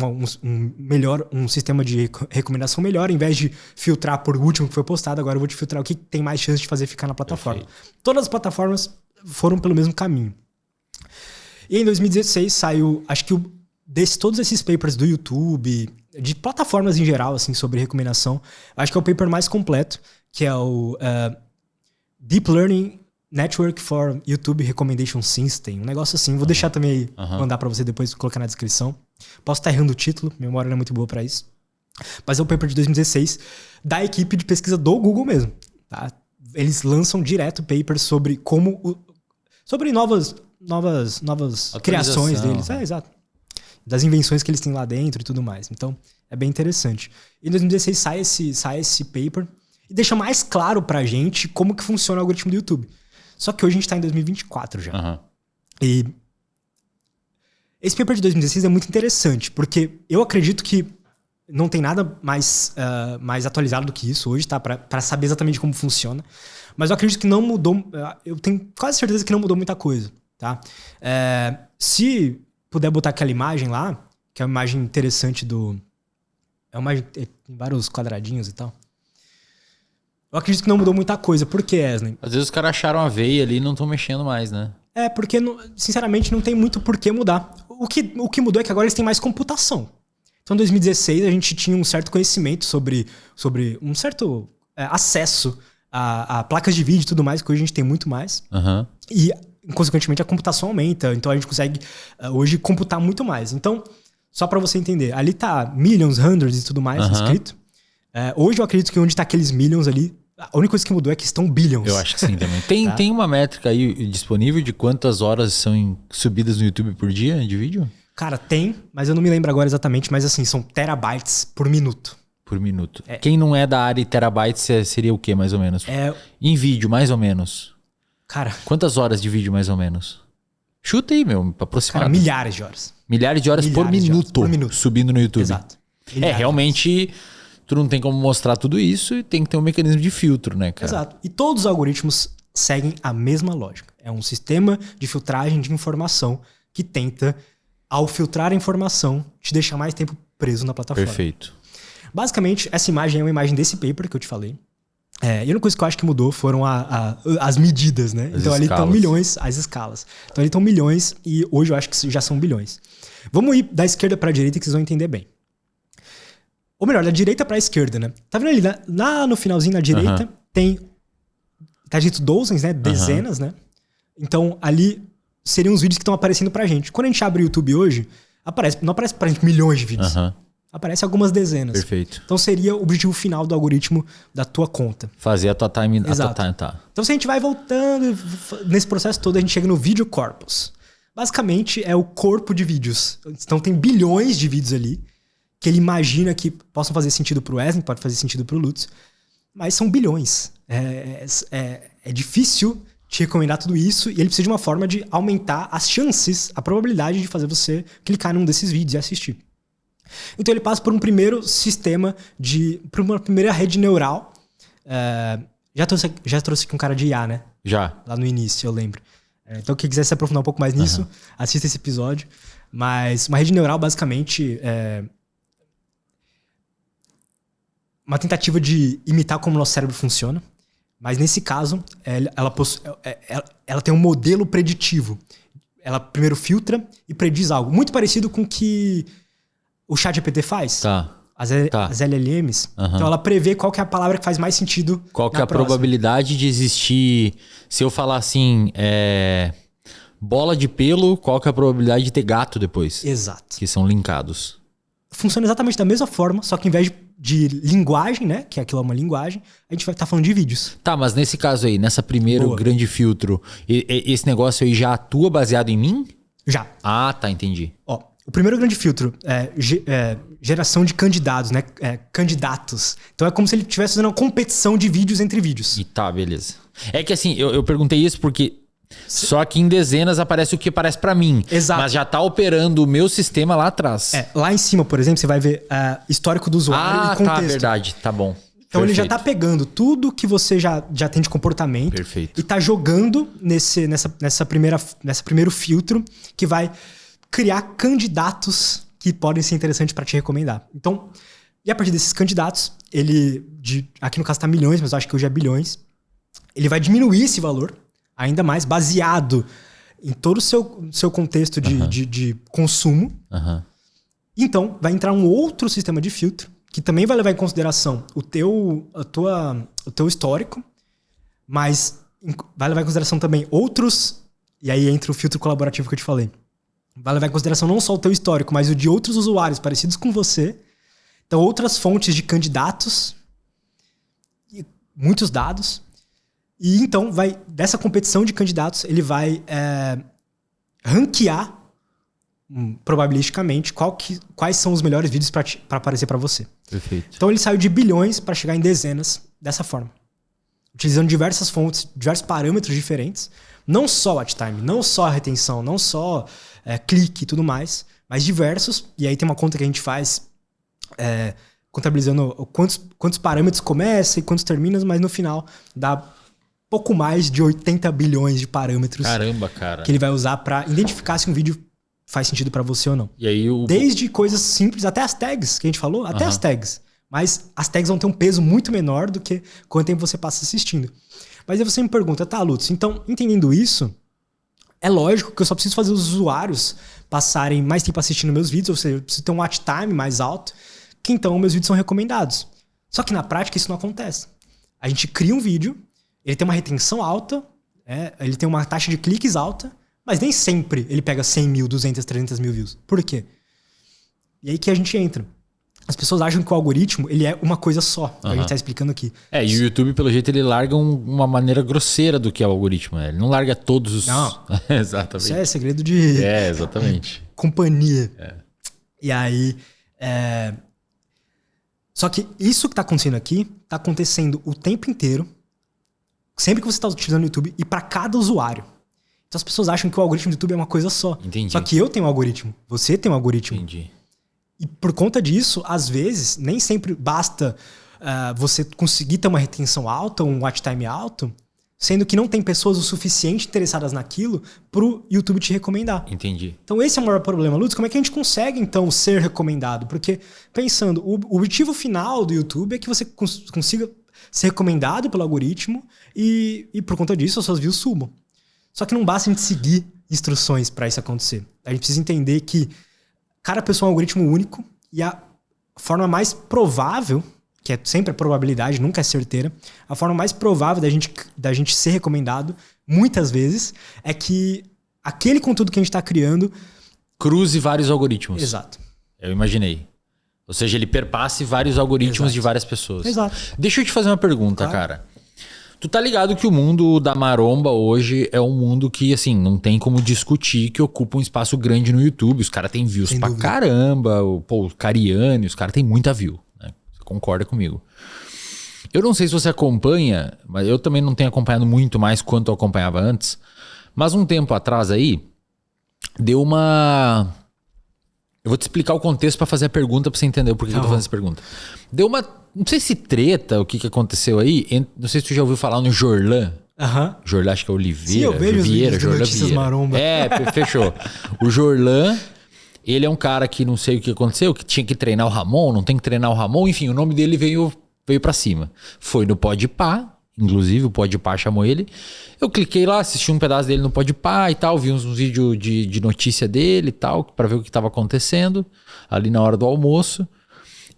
um sistema de recomendação melhor. Em vez de filtrar por último que foi postado, agora eu vou te filtrar o que tem mais chance de fazer ficar na plataforma. Perfeito. Todas as plataformas foram pelo mesmo caminho. E em 2016 saiu, acho que todos esses papers do YouTube, de plataformas em geral, assim, sobre recomendação, acho que é o paper mais completo, que é o Deep Learning Network for YouTube Recommendation System. Um negócio assim. Vou deixar também aí, mandar pra você depois, colocar na descrição. Posso estar errando o título, minha memória não é muito boa pra isso. Mas é o paper de 2016 da equipe de pesquisa do Google mesmo. Tá? Eles lançam direto papers sobre sobre novas criações deles. Exato. Das invenções que eles têm lá dentro e tudo mais. Então, é bem interessante. Em 2016 sai esse paper e deixa mais claro pra gente como que funciona o algoritmo do YouTube. Só que hoje a gente tá em 2024 já. E esse paper de 2016 é muito interessante, porque eu acredito que não tem nada mais atualizado do que isso hoje, tá? Pra saber exatamente como funciona. Mas eu acredito que não mudou. Eu tenho quase certeza que não mudou muita coisa, tá? Se puder botar aquela imagem lá, que é uma imagem interessante é uma imagem tem vários quadradinhos e tal. Eu acredito que não mudou muita coisa. Por que, Wesley? Às vezes os caras acharam a veia ali e não estão mexendo mais, né? Porque, sinceramente, não tem muito por que mudar. O que mudou é que agora eles têm mais computação. Então, em 2016, a gente tinha um certo conhecimento sobre um certo acesso a placas de vídeo e tudo mais, que hoje a gente tem muito mais. E, consequentemente, a computação aumenta. Então, a gente consegue, hoje, computar muito mais. Então, só para você entender, ali tá millions, hundreds e tudo mais escrito. Hoje, eu acredito que onde tá aqueles millions ali, a única coisa que mudou é que estão billions. Eu acho que sim também. Tem uma métrica aí disponível de quantas horas são subidas no YouTube por dia de vídeo? Cara, tem, mas eu não me lembro agora exatamente, mas assim, são terabytes por minuto. Por minuto. Quem não é da área de terabytes seria o quê, mais ou menos? Em vídeo, mais ou menos. Cara... Quantas horas de vídeo, mais ou menos? Chuta aí, meu, aproximado. Cara, milhares de horas. Milhares de horas por minuto subindo no YouTube. Exato. Realmente... Tu não tem como mostrar tudo isso e tem que ter um mecanismo de filtro, né, cara? Exato. E todos os algoritmos seguem a mesma lógica. É um sistema de filtragem de informação que tenta, ao filtrar a informação, te deixar mais tempo preso na plataforma. Perfeito. Basicamente, essa imagem é uma imagem desse paper que eu te falei. E a única coisa que eu acho que mudou foram as medidas, né? Então ali estão milhões, as escalas. Então ali estão milhões e hoje eu acho que já são bilhões. Vamos ir da esquerda para a direita que vocês vão entender bem. Ou melhor, da direita pra esquerda, né? Tá vendo ali? Lá no finalzinho, na direita, tá escrito dozens, né? Dezenas, né? Então, ali seriam os vídeos que estão aparecendo pra gente. Quando a gente abre o YouTube hoje, não aparece pra gente milhões de vídeos. Aparece algumas dezenas. Perfeito. Então seria o objetivo final do algoritmo da tua conta. Fazer a tua time. Exato. Tá. Então se a gente vai voltando nesse processo todo, a gente chega no vídeo corpus. Basicamente é o corpo de vídeos. Então tem bilhões de vídeos ali que ele imagina que possam fazer sentido pro Wesley, pode fazer sentido pro Lutz, mas são bilhões. É difícil te recomendar tudo isso e ele precisa de uma forma de aumentar as chances, a probabilidade de fazer você clicar num desses vídeos e assistir. Então ele passa por um primeiro sistema por uma primeira rede neural. Já trouxe aqui um cara de IA, né? Já. Lá no início, eu lembro. Então quem quiser se aprofundar um pouco mais nisso, assista esse episódio. Mas uma rede neural basicamente é uma tentativa de imitar como o nosso cérebro funciona. Mas nesse caso, ela tem um modelo preditivo. Ela primeiro filtra e prediz algo. Muito parecido com o que o ChatGPT faz. Tá. As LLMs. Então ela prevê qual que é a palavra que faz mais sentido. Qual que é a probabilidade de existir... Se eu falar assim, bola de pelo, qual que é a probabilidade de ter gato depois? Exato. Que são linkados. Funciona exatamente da mesma forma, só que em vez de linguagem, né? Que aquilo é uma linguagem, a gente vai estar falando de vídeos. Tá, mas nesse caso aí, nessa primeiro grande filtro, esse negócio aí já atua baseado em mim? Já. Ah, tá, entendi. Ó, o primeiro grande filtro é geração de candidatos, né? Candidatos. Então é como se ele estivesse fazendo uma competição de vídeos entre vídeos. E tá, beleza. É que assim, eu perguntei isso porque só que em dezenas aparece o que aparece pra mim. Exato. Mas já tá operando o meu sistema lá atrás. Lá em cima, por exemplo, você vai ver histórico do usuário e contexto. Tá, verdade. Tá bom. Então ele já tá pegando tudo que você já tem de comportamento. Perfeito. E tá jogando nessa primeiro filtro que vai criar candidatos que podem ser interessantes para te recomendar. Então, e a partir desses candidatos, aqui no caso tá milhões, mas eu acho que hoje é bilhões, ele vai diminuir esse valor ainda mais, baseado em todo o seu contexto de consumo. Então, vai entrar um outro sistema de filtro que também vai levar em consideração o teu histórico, mas vai levar em consideração também outros, e aí entra o filtro colaborativo que eu te falei. Vai levar em consideração não só o teu histórico, mas o de outros usuários parecidos com você. Então, outras fontes de candidatos, muitos dados. E então, dessa competição de candidatos, ele vai ranquear probabilisticamente quais são os melhores vídeos para aparecer para você. Perfeito. Então ele saiu de bilhões para chegar em dezenas dessa forma. Utilizando diversas fontes, diversos parâmetros diferentes. Não só watch time, não só retenção, não só clique e tudo mais, mas diversos. E aí tem uma conta que a gente faz contabilizando quantos parâmetros começa e quantos termina, mas no final dá pouco mais de 80 bilhões de parâmetros. Caramba, cara. Que ele vai usar para identificar se um vídeo faz sentido para você ou não. E aí Desde coisas simples, até as tags que a gente falou, até as tags. Mas as tags vão ter um peso muito menor do que quanto tempo você passa assistindo. Mas aí você me pergunta, tá, Lutz, então, entendendo isso, é lógico que eu só preciso fazer os usuários passarem mais tempo assistindo meus vídeos, ou seja, eu preciso ter um watch time mais alto, que então meus vídeos são recomendados. Só que na prática isso não acontece. A gente cria um vídeo, ele tem uma retenção alta, ele tem uma taxa de cliques alta, mas nem sempre ele pega 100 mil, 200, 300 mil views. Por quê? E aí que a gente entra. As pessoas acham que o algoritmo ele é uma coisa só. A gente tá explicando aqui. E o YouTube, pelo jeito, ele larga uma maneira grosseira do que é o algoritmo. Ele não larga todos os... Não. Exatamente. Isso é segredo de... exatamente. Companhia. E aí... Só que isso que tá acontecendo aqui, tá acontecendo o tempo inteiro, sempre que você tá utilizando o YouTube, e para cada usuário. Então as pessoas acham que o algoritmo do YouTube é uma coisa só. Entendi. Só que eu tenho um algoritmo, você tem um algoritmo. Entendi. E por conta disso, às vezes, nem sempre basta você conseguir ter uma retenção alta, um watch time alto, sendo que não tem pessoas o suficiente interessadas naquilo pro YouTube te recomendar. Entendi. Então esse é o maior problema. Lutz, como é que a gente consegue, então, ser recomendado? Porque, pensando, o objetivo final do YouTube é que você consiga ser recomendado pelo algoritmo e por conta disso, as suas views subam. Só que não basta a gente seguir instruções para isso acontecer. A gente precisa entender que cada pessoa é um algoritmo único e a forma mais provável, que é sempre a probabilidade, nunca é certeira, a forma mais provável da gente ser recomendado, muitas vezes, é que aquele conteúdo que a gente está criando... cruze vários algoritmos. Exato. Eu imaginei. Ou seja, ele perpasse vários algoritmos Exato. de várias pessoas. Exato. Deixa eu te fazer uma pergunta, Claro. cara. Tu tá ligado que o mundo da maromba hoje é um mundo que, assim, não tem como discutir, que ocupa um espaço grande no YouTube. Os caras têm views Sem pra dúvida. caramba. O Cariani, os caras têm muita view. Né? Você concorda comigo? Eu não sei se você acompanha, mas eu também não tenho acompanhado muito mais quanto eu acompanhava antes. Mas um tempo atrás aí, deu uma... Eu vou te explicar o contexto pra fazer a pergunta pra você entender o porquê que eu tô fazendo essa pergunta. Deu uma... Não sei se treta, o que aconteceu aí. Não sei se tu já ouviu falar no Jorlan. Aham. Jorlan, acho que é Oliveira. Sim, eu vejo os Vieira, vídeos do Jorlan Notícias Vieira. Maromba. Fechou. O Jorlan, ele é um cara que não sei o que aconteceu, que tinha que treinar o Ramon, não tem que treinar o Ramon. Enfim, o nome dele veio pra cima. Foi no Podpah. Inclusive, o Podpah chamou ele. Eu cliquei lá, assisti um pedaço dele no Podpah e tal, vi uns vídeos de notícia dele e tal, pra ver o que tava acontecendo ali na hora do almoço.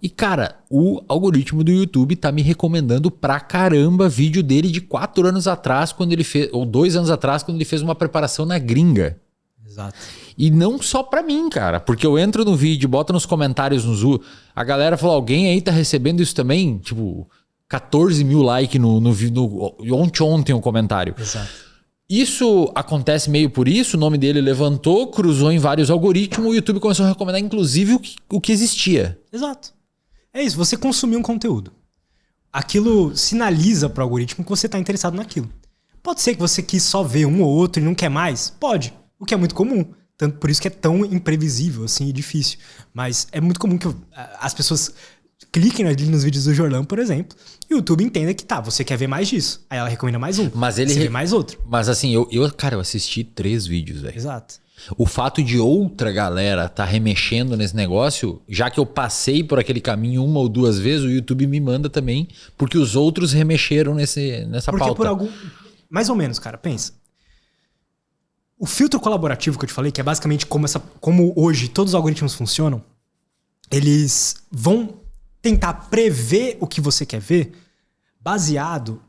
E, cara, o algoritmo do YouTube tá me recomendando pra caramba vídeo dele de 4 anos atrás, quando ele fez, ou 2 anos atrás, quando ele fez uma preparação na gringa. Exato. E não só pra mim, cara, porque eu entro no vídeo, boto nos comentários no Zu, a galera falou, alguém aí tá recebendo isso também? Tipo... 14 mil likes no vídeo. Ontem o comentário. Exato. Isso acontece meio por isso. O nome dele levantou, cruzou em vários algoritmos. O YouTube começou a recomendar, inclusive, o que existia. Exato. É isso. Você consumiu um conteúdo. Aquilo sinaliza para o algoritmo que você está interessado naquilo. Pode ser que você quis só ver um ou outro e não quer mais? Pode. O que é muito comum. Tanto por isso que é tão imprevisível assim, e difícil. Mas é muito comum que as pessoas... cliquem ali nos vídeos do Jorlan, por exemplo, e o YouTube entenda que você quer ver mais disso. Aí ela recomenda mais um. Mas ele você vê mais outro. Mas assim, cara, eu assisti 3 vídeos, velho. Exato. O fato de outra galera tá remexendo nesse negócio, já que eu passei por aquele caminho 1 ou 2 vezes, o YouTube me manda também, porque os outros remexeram nessa Porque pauta. por algum... Mais ou menos, cara, pensa. O filtro colaborativo que eu te falei, que é basicamente como hoje todos os algoritmos funcionam, eles vão tentar prever o que você quer ver baseado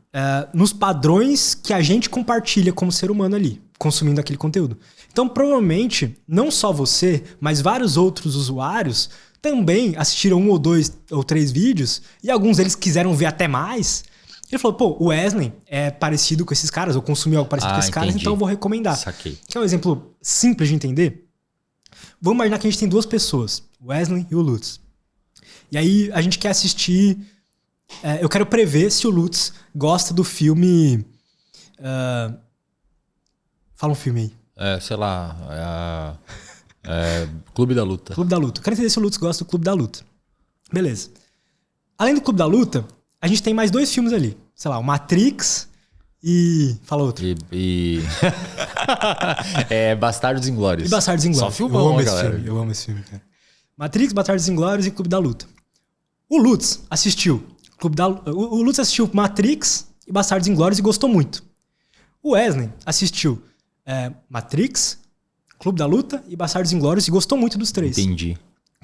nos padrões que a gente compartilha como ser humano ali, consumindo aquele conteúdo. Então, provavelmente, não só você, mas vários outros usuários também assistiram 1 ou 2 ou 3 vídeos e alguns deles quiseram ver até mais. Ele falou, pô, o Wesley é parecido com esses caras, ou consumiu algo parecido com esses caras, então eu vou recomendar. Saquei. Que é um exemplo simples de entender. Vamos imaginar que a gente tem 2 pessoas, o Wesley e o Lutz. E aí a gente quer assistir... eu quero prever se o Lutz gosta do filme... fala um filme aí. Sei lá... Clube da Luta. Clube da Luta. Eu quero entender se o Lutz gosta do Clube da Luta. Beleza. Além do Clube da Luta, a gente tem mais 2 filmes ali. Sei lá, o Matrix e... Fala outro. Bastardos Inglórios. E Bastardos Inglórios. Só filmão, galera. Eu amo esse filme, cara. Matrix, Bastardos Inglórios e Clube da Luta. O Lutz assistiu o Lutz assistiu Matrix e Bastardos Inglórios e gostou muito. O Wesley assistiu Matrix, Clube da Luta e Bastardos Inglórios e gostou muito dos 3. Entendi.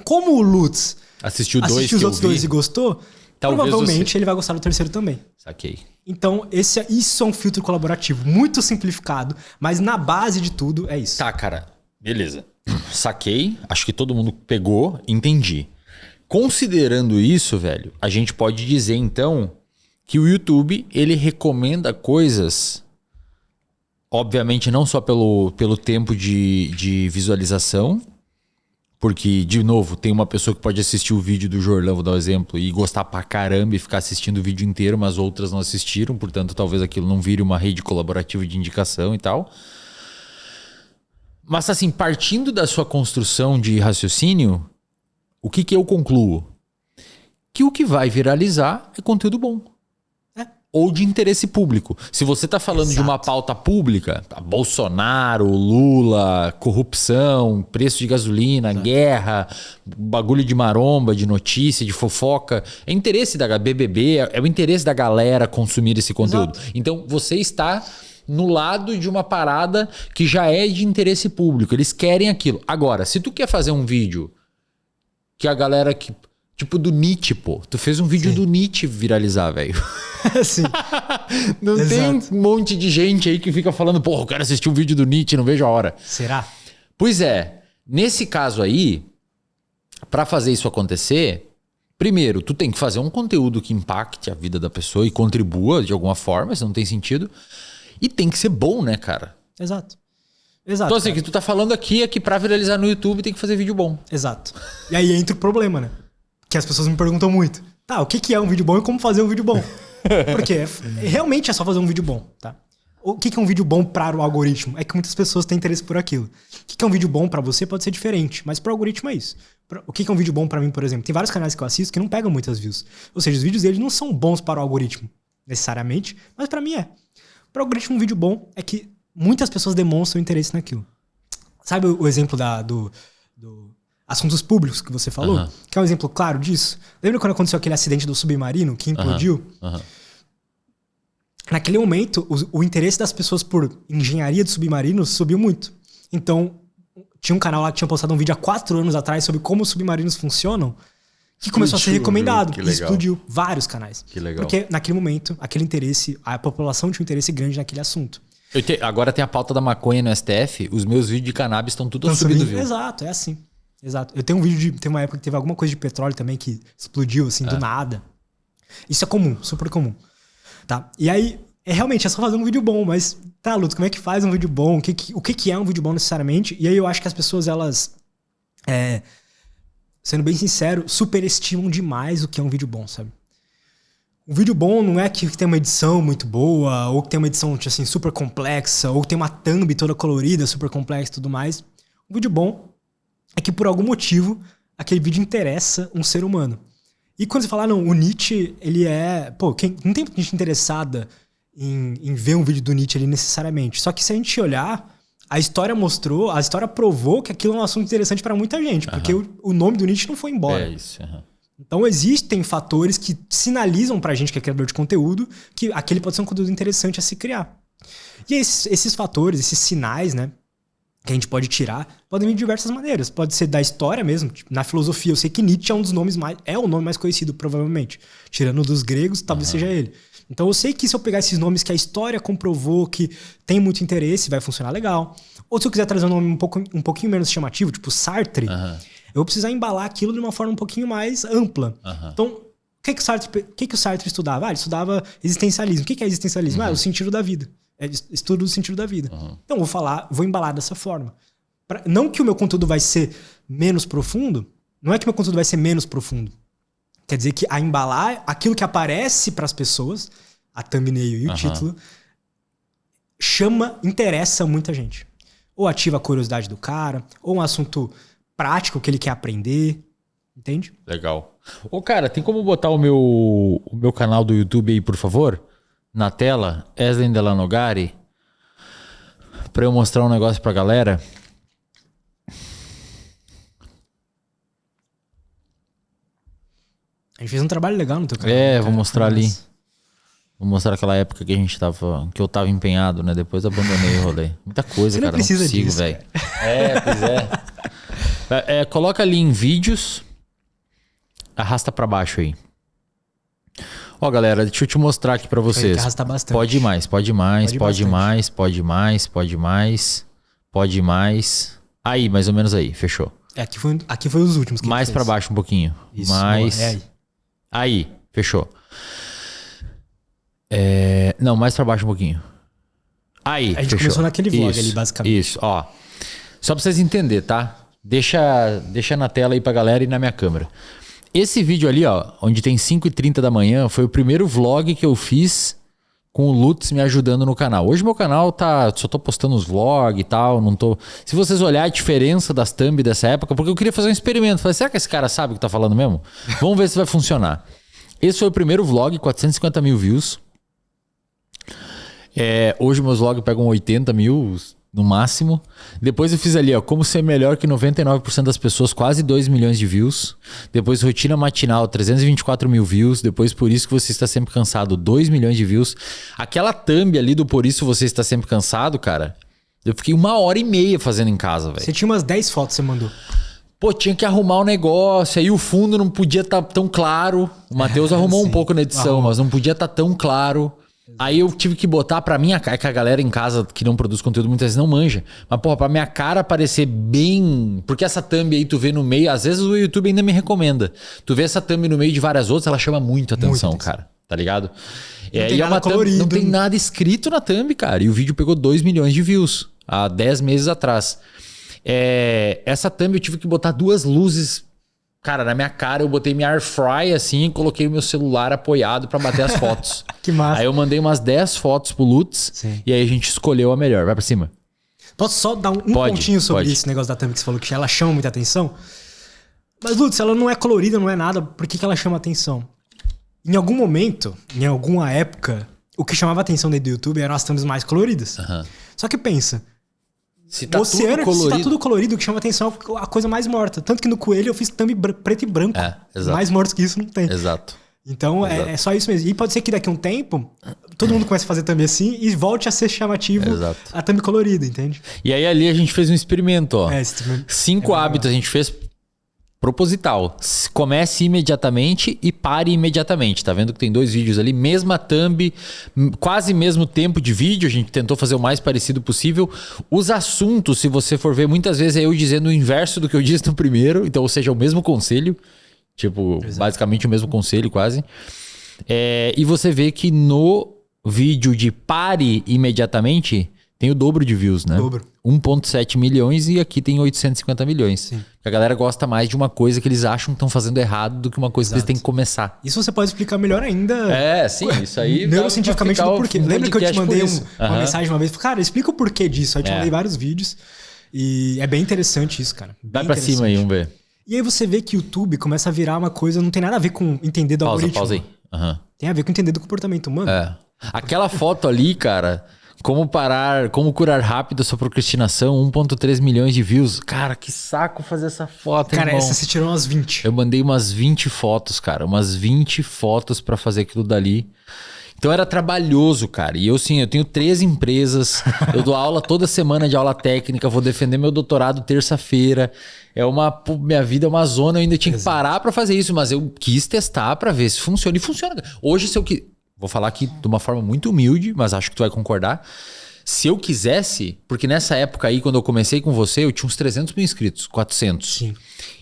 Como o Lutz assistiu os outros 2 e gostou, talvez provavelmente ele vai gostar do terceiro também. Saquei. Então, isso é um filtro colaborativo muito simplificado, mas na base de tudo é isso. Tá, cara. Beleza. Saquei. Acho que todo mundo pegou. Entendi. Considerando isso, velho, a gente pode dizer, então, que o YouTube, ele recomenda coisas, obviamente não só pelo tempo de visualização, porque, de novo, tem uma pessoa que pode assistir o vídeo do Jorlan, vou dar um exemplo, e gostar pra caramba e ficar assistindo o vídeo inteiro, mas outras não assistiram, portanto, talvez aquilo não vire uma rede colaborativa de indicação e tal. Mas, assim, partindo da sua construção de raciocínio, o que eu concluo? Que o que vai viralizar é conteúdo bom. Ou de interesse público. Se você tá falando de uma pauta pública, Bolsonaro, Lula, corrupção, preço de gasolina, guerra, bagulho de maromba, de notícia, de fofoca, é interesse da BBB, é o interesse da galera consumir esse conteúdo. Então você está no lado de uma parada que já é de interesse público. Eles querem aquilo. Agora, se tu quer fazer um vídeo que a galera que... Tipo do Nietzsche, pô. Tu fez um vídeo do Nietzsche viralizar, velho. Sim. Não tem um monte de gente aí que fica falando, porra, eu quero assistir um vídeo do Nietzsche, não vejo a hora. Será? Pois é. Nesse caso aí, pra fazer isso acontecer, Primeiro, tu tem que fazer um conteúdo que impacte a vida da pessoa e contribua de alguma forma, se não tem sentido. E tem que ser bom, né, cara? Exato. Então assim, o que tu tá falando aqui é que pra viralizar no YouTube tem que fazer vídeo bom. Exato. E aí entra o problema, né? Que as pessoas me perguntam muito. Tá, o que é um vídeo bom e como fazer um vídeo bom? Porque realmente é só fazer um vídeo bom, tá? O que é um vídeo bom para o algoritmo? É que muitas pessoas têm interesse por aquilo. O que é um vídeo bom para você pode ser diferente, mas para o algoritmo é isso. O que é um vídeo bom para mim, por exemplo? Tem vários canais que eu assisto que não pegam muitas views. Ou seja, os vídeos deles não são bons para o algoritmo, necessariamente, mas para mim é. Para o algoritmo, um vídeo bom é que muitas pessoas demonstram interesse naquilo. Sabe o exemplo do assuntos públicos que você falou? Que é um exemplo claro disso. Lembra quando aconteceu aquele acidente do submarino que implodiu? Naquele momento, o interesse das pessoas por engenharia de submarinos subiu muito. Então, tinha um canal lá que tinha postado um vídeo há 4 anos atrás sobre como os submarinos funcionam, que começou a ser recomendado. E explodiu vários canais. Que legal. Porque naquele momento, aquele interesse, a população tinha um interesse grande naquele assunto. Agora tem a pauta da maconha no STF, os meus vídeos de cannabis estão tudo subindo, viu? Exato, é assim. Exato. Eu tenho um vídeo tem uma época que teve alguma coisa de petróleo também que explodiu, assim, do nada. Isso é comum, super comum. Tá? E aí, realmente, é só fazer um vídeo bom, mas tá, Luto, como é que faz um vídeo bom? O que é um vídeo bom necessariamente? E aí eu acho que as pessoas, elas, sendo bem sincero, superestimam demais o que é um vídeo bom, sabe? Um vídeo bom não é que tem uma edição muito boa, ou que tem uma edição assim, super complexa, ou que tem uma thumb toda colorida, super complexa e tudo mais. Um vídeo bom é que por algum motivo aquele vídeo interessa um ser humano. E quando você fala, não, o Nietzsche, ele é... Pô, não tem gente interessada em ver um vídeo do Nietzsche ali necessariamente. Só que se a gente olhar, a história provou que aquilo é um assunto interessante para muita gente. Porque o nome do Nietzsche não foi embora. É isso, Então existem fatores que sinalizam pra gente que é criador de conteúdo que aquele pode ser um conteúdo interessante a se criar. E esses fatores, esses sinais, né, que a gente pode tirar, podem vir de diversas maneiras. Pode ser da história mesmo. Tipo, na filosofia, eu sei que Nietzsche é um dos nomes é o nome mais conhecido, provavelmente. Tirando dos gregos, talvez seja ele. Então eu sei que se eu pegar esses nomes que a história comprovou que tem muito interesse, vai funcionar legal. Ou se eu quiser trazer um nome um pouquinho menos chamativo, tipo Sartre, eu vou precisar embalar aquilo de uma forma um pouquinho mais ampla. Então, o que o Sartre estudava? Ele estudava existencialismo. O que é existencialismo? O sentido da vida. É estudo do sentido da vida. Então, vou embalar dessa forma. Não que o meu conteúdo vai ser menos profundo, não é que o meu conteúdo vai ser menos profundo. Quer dizer que a embalar, aquilo que aparece para as pessoas, a thumbnail e o título, interessa muita gente. Ou ativa a curiosidade do cara, ou um assunto prático que ele quer aprender. Entende? Legal. Ô, cara, tem como botar o meu canal do YouTube aí, por favor? Na tela, Eslen Delanogari, pra eu mostrar um negócio pra galera. A gente fez um trabalho legal no teu canal. Vou mostrar ali. Vou mostrar aquela época que que eu tava empenhado, né? Depois abandonei o rolê. Muita coisa, você cara. Não precisa consigo, disso, velho. Pois é. Coloca ali em vídeos. Arrasta pra baixo aí. Ó, galera, deixa eu te mostrar aqui pra vocês. Arrasta bastante. Pode ir mais. Aí, mais ou menos aí. Fechou. Aqui foi os últimos que mais pra baixo um pouquinho. Isso. Aí, fechou. Não, mais pra baixo um pouquinho. Aí, a gente começou naquele vlog ali, basicamente. Isso, ó. Só pra vocês entenderem, tá? Deixa na tela aí pra galera e na minha câmera. Esse vídeo ali, ó, onde tem 5h30 da manhã, foi o primeiro vlog que eu fiz com o Lutz me ajudando no canal. Hoje meu canal só tô postando os vlogs e tal, não tô... Se vocês olharem a diferença das thumb dessa época, porque eu queria fazer um experimento. Falei, será que esse cara sabe o que tá falando mesmo? Vamos ver se vai funcionar. Esse foi o primeiro vlog, 450 mil views. Hoje meus vlogs pegam 80 mil no máximo. Depois eu fiz ali, ó, como ser melhor que 99% das pessoas, quase 2 milhões de views. Depois rotina matinal, 324 mil views. Depois por isso que você está sempre cansado, 2 milhões de views. Aquela thumb ali do por isso você está sempre cansado, cara, eu fiquei 1h30 fazendo em casa, velho. Você tinha umas 10 fotos que você mandou. Pô, tinha que arrumar o negócio, aí o fundo não podia estar tão claro. O Matheus arrumou um pouco na edição, mas não podia estar tão claro. Aí eu tive que botar pra minha cara, que a galera em casa que não produz conteúdo muitas vezes não manja. Mas, porra, pra minha cara aparecer bem... Porque essa thumb aí tu vê no meio, às vezes o YouTube ainda me recomenda. Tu vê essa thumb no meio de várias outras, ela chama muito atenção, cara. Tá ligado? Não tem nada colorido. Não tem nada escrito na thumb, cara. E o vídeo pegou 2 milhões de views há 10 meses atrás. Essa thumb eu tive que botar 2 luzes. Cara, na minha cara eu botei minha air fry assim e coloquei o meu celular apoiado pra bater as fotos. Que massa. Aí eu mandei umas 10 fotos pro Lutz. Sim. E aí a gente escolheu a melhor. Vai pra cima. Posso só dar um pontinho sobre esse negócio da thumb que você falou, que ela chama muita atenção? Mas, Lutz, ela não é colorida, não é nada, por que ela chama atenção? Em algum momento, em alguma época, o que chamava atenção dentro do YouTube eram as thumbs mais coloridas. Só que pensa... Se tá tudo colorido, o que chama atenção é a coisa mais morta. Tanto que no Coelho eu fiz thumb preto e branco. Exato. Mais mortos que isso não tem. Exato. Então é só isso mesmo. E pode ser que daqui a um tempo, todo mundo comece a fazer thumb assim e volte a ser chamativo a thumb colorida, entende? E aí ali a gente fez um experimento, ó. 5 hábitos a gente fez proposital. Comece imediatamente e pare imediatamente. Tá vendo que tem 2 vídeos ali, mesma thumb, quase mesmo tempo de vídeo. A gente tentou fazer o mais parecido possível. Os assuntos, se você for ver, muitas vezes é eu dizendo o inverso do que eu disse no primeiro. Então, ou seja, o mesmo conselho. Tipo, basicamente o mesmo conselho quase. E você vê que no vídeo de pare imediatamente... Tem o dobro de views, né? 1,7 milhões e aqui tem 850 milhões. Sim. A galera gosta mais de uma coisa que eles acham que estão fazendo errado do que uma coisa que eles têm que começar. Isso você pode explicar melhor ainda. Sim, isso aí. Neurocientificamente do porquê. Lembra que eu te mandei uma mensagem uma vez? Cara, explica o porquê disso. Aí eu te mandei vários vídeos. E é bem interessante isso, cara. Vai pra cima aí, vamos ver. E aí você vê que o YouTube começa a virar uma coisa... Não tem nada a ver com entender do algoritmo. Pausa aí. Tem a ver com entender do comportamento humano. Aquela foto ali, cara... Como curar rápido a sua procrastinação, 1,3 milhões de views. Cara, que saco fazer essa foto, cara, irmão. essa você tirou umas 20. Eu mandei umas 20 fotos, cara. Umas 20 fotos pra fazer aquilo dali. Então era trabalhoso, cara. E eu tenho 3 empresas. Eu dou aula toda semana de aula técnica. Vou defender meu doutorado terça-feira. Minha vida é uma zona. Eu ainda tinha que parar pra fazer isso. Mas eu quis testar pra ver se funciona. E funciona. Hoje, se eu vou falar aqui de uma forma muito humilde, mas acho que tu vai concordar. Se eu quisesse, porque nessa época aí, quando eu comecei com você, eu tinha uns 300 mil inscritos, 400. Sim.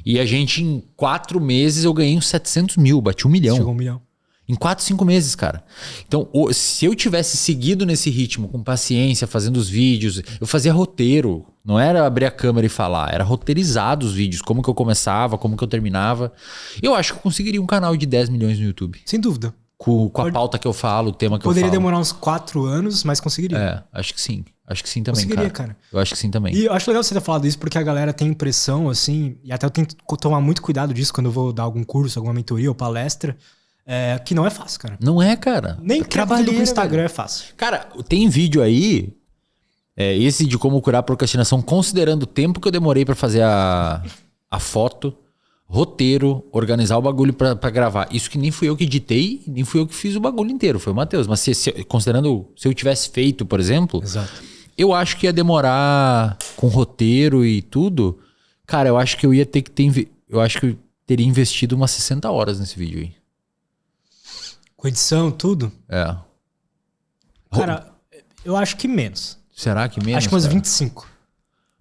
E a gente, em 4 meses, eu ganhei uns 700 mil, bati 1 milhão. Chegou 1 milhão. Em 4, 5 meses, cara. Então, se eu tivesse seguido nesse ritmo, com paciência, fazendo os vídeos, eu fazia roteiro. Não era abrir a câmera e falar, era roteirizado os vídeos. Como que eu começava, como que eu terminava. Eu acho que eu conseguiria um canal de 10 milhões no YouTube. Sem dúvida. Com a pauta que eu falo, o tema que eu falo. Poderia demorar uns 4 anos, mas conseguiria. Acho que sim. Acho que sim também, conseguiria, cara. Eu acho que sim também. E eu acho legal você ter falado isso, porque a galera tem impressão, assim, e até eu tento tomar muito cuidado disso quando eu vou dar algum curso, alguma mentoria ou palestra, que não é fácil, cara. Não é, cara. Nem trabalhando com o Instagram é fácil. Cara, tem vídeo aí, esse de como curar a procrastinação, considerando o tempo que eu demorei pra fazer a foto, roteiro, organizar o bagulho pra gravar. Isso que nem fui eu que editei, nem fui eu que fiz o bagulho inteiro, foi o Matheus. Mas considerando, se eu tivesse feito, por exemplo, eu acho que ia demorar com roteiro e tudo. Cara, eu acho que eu ia ter que eu acho que eu teria investido umas 60 horas nesse vídeo aí. Com edição, tudo? Cara, eu acho que menos. Será que menos? Acho que umas 25.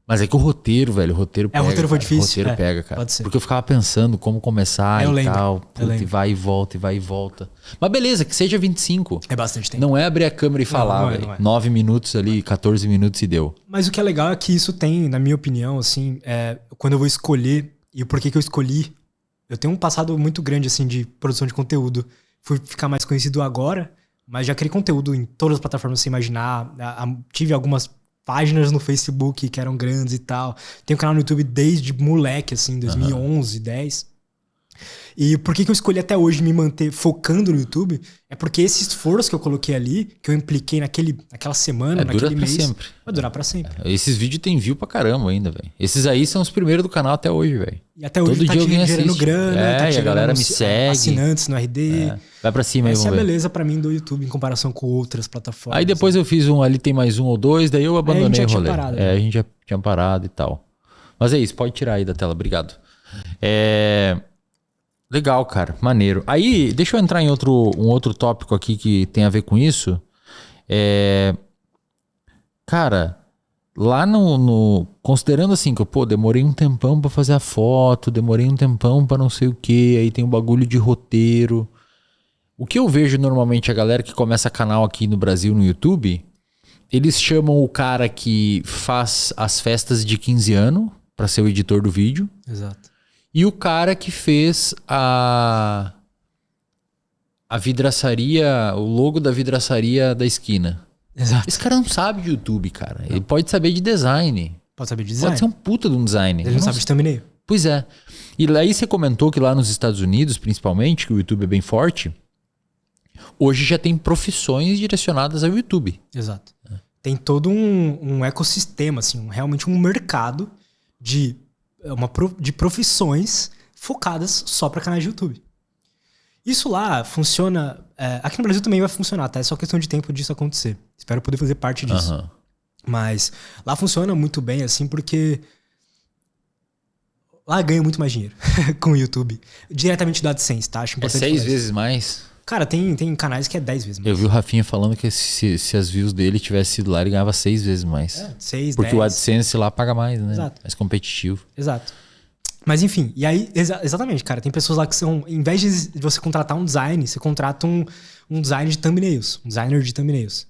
Mas é que o roteiro, velho, o roteiro pega. O roteiro foi difícil. O roteiro pega, cara. Pode ser. Porque eu ficava pensando como começar e lembro. tal. E vai e volta, e vai e volta. Mas beleza, que seja 25. É bastante tempo. Não é abrir a câmera e falar, velho. 9 minutos ali, 14 minutos e deu. Mas o que é legal é que isso tem, na minha opinião, assim, quando eu vou escolher, e o porquê que eu escolhi, eu tenho um passado muito grande, assim, de produção de conteúdo. Fui ficar mais conhecido agora, mas já criei conteúdo em todas as plataformas que você imaginar. Tive algumas páginas no Facebook que eram grandes e tal. Tenho um canal no YouTube desde moleque, assim, 2011, 10. E por que eu escolhi até hoje me manter focando no YouTube? É porque esse esforço que eu coloquei ali, que eu impliquei naquela semana, naquele mês, sempre. Vai durar pra sempre. Esses vídeos tem view pra caramba ainda, velho. Esses aí são os primeiros do canal até hoje, velho. E até hoje todo tá dia alguém gerando assiste. grana, tá e a galera me segue. Assinantes no RD. Vai pra cima aí, Essa é vamos a ver. beleza pra mim do YouTube em comparação com outras plataformas. Aí depois eu fiz ali tem mais 1 ou 2, daí eu abandonei o rolê. A gente já tinha parado e tal. Mas é isso, pode tirar aí da tela, obrigado. Legal, cara, maneiro. Aí, deixa eu entrar em um outro tópico aqui que tem a ver com isso. Cara, lá considerando assim, que eu, demorei um tempão pra fazer a foto, demorei um tempão pra não sei o que, aí tem um bagulho de roteiro. O que eu vejo normalmente a galera que começa canal aqui no Brasil no YouTube, eles chamam o cara que faz as festas de 15 anos pra ser o editor do vídeo. Exato. E o cara que fez a vidraçaria, o logo da vidraçaria da esquina. Exato. Esse cara não sabe de YouTube, cara. Ele pode saber de design. Pode saber de design. Pode ser um puta de um design. Ele não sabe de thumbnail. Pois é. E aí você comentou que lá nos Estados Unidos, principalmente, que o YouTube é bem forte, hoje já tem profissões direcionadas ao YouTube. Exato. Tem todo um ecossistema, assim, realmente um mercado de profissões focadas só para canais de YouTube. Isso lá funciona... aqui no Brasil também vai funcionar, tá? É só questão de tempo disso acontecer. Espero poder fazer parte disso. Uhum. Mas lá funciona muito bem, assim, porque... Lá ganha muito mais dinheiro com o YouTube. Diretamente do AdSense, tá? Acho importante 6 vezes mais? Cara, tem canais que é 10 vezes mais. Eu vi o Rafinha falando que se as views dele tivesse sido lá, ele ganhava 6 vezes mais. 6, porque 10. o AdSense lá paga mais, né? Exato. Mais competitivo. Exato. Mas enfim, e aí, exatamente, cara, tem pessoas lá que são, em vez de você contratar um design, você contrata um design de thumbnails, um designer de thumbnails.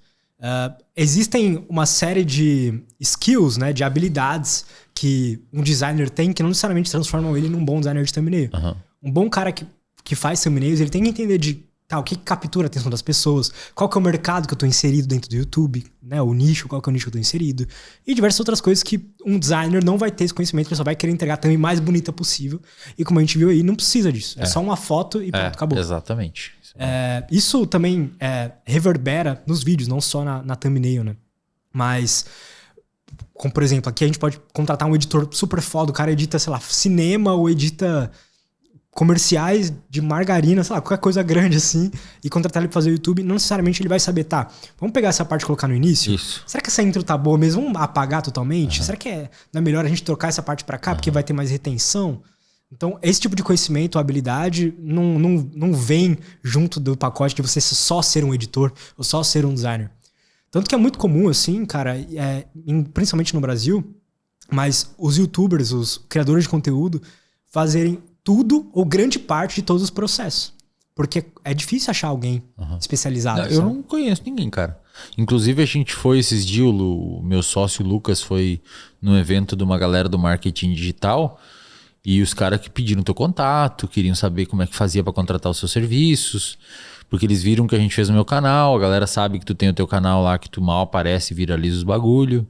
Existem uma série de skills, né, de habilidades que um designer tem que não necessariamente transformam ele num bom designer de thumbnail. Uhum. Um bom cara que faz thumbnails, ele tem que entender o que captura a atenção das pessoas, qual que é o mercado que eu tô inserido dentro do YouTube, né? O nicho, qual que é o nicho que eu tô inserido. E diversas outras coisas que um designer não vai ter esse conhecimento, ele só vai querer entregar a thumb mais bonita possível. E como a gente viu aí, não precisa disso. É só uma foto e pronto, acabou. Exatamente. Isso também reverbera nos vídeos, não só na thumbnail, né? Mas, como por exemplo, aqui a gente pode contratar um editor super foda, o cara edita, sei lá, cinema ou edita... comerciais de margarina, sei lá, qualquer coisa grande assim, e contratar ele pra fazer o YouTube, não necessariamente ele vai saber, tá, vamos pegar essa parte e colocar no início? Isso. Será que essa intro tá boa mesmo? Vamos apagar totalmente? Será que não é melhor a gente trocar essa parte pra cá, porque vai ter mais retenção? Então, esse tipo de conhecimento, habilidade, não vem junto do pacote de você só ser um editor ou só ser um designer. Tanto que é muito comum, assim, cara, principalmente no Brasil, mas os YouTubers, os criadores de conteúdo, fazerem tudo ou grande parte de todos os processos. Porque é difícil achar alguém especializado. Eu não conheço ninguém, cara. Inclusive, a gente foi esses dias, o meu sócio Lucas foi num evento de uma galera do marketing digital e os caras que pediram teu contato, queriam saber como é que fazia para contratar os seus serviços, porque eles viram que a gente fez no meu canal, a galera sabe que tu tem o teu canal lá, que tu mal aparece e viraliza os bagulho.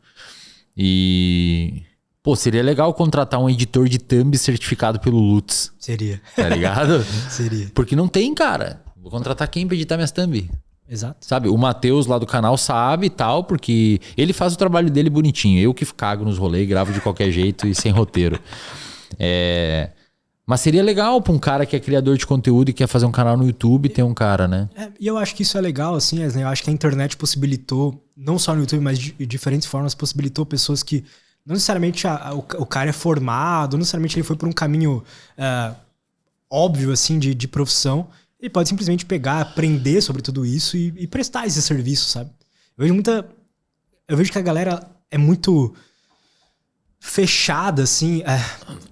E... Pô, seria legal contratar um editor de thumb certificado pelo Lutz. Seria. Tá ligado? Seria. Porque não tem, cara. Vou contratar quem pra editar minhas thumb? Exato. Sabe? O Matheus lá do canal sabe e tal, porque ele faz o trabalho dele bonitinho. Eu que cago nos rolês, gravo de qualquer jeito e sem roteiro. Mas seria legal pra um cara que é criador de conteúdo e quer fazer um canal no YouTube ter um cara, né? E eu acho que isso é legal, assim, Wesley. Eu acho que a internet possibilitou, não só no YouTube, mas de diferentes formas, possibilitou pessoas que não necessariamente o cara é formado, não necessariamente ele foi por um caminho óbvio, assim, de profissão. Ele pode simplesmente pegar, aprender sobre tudo isso e prestar esse serviço, sabe? Eu vejo que a galera é muito fechada, assim,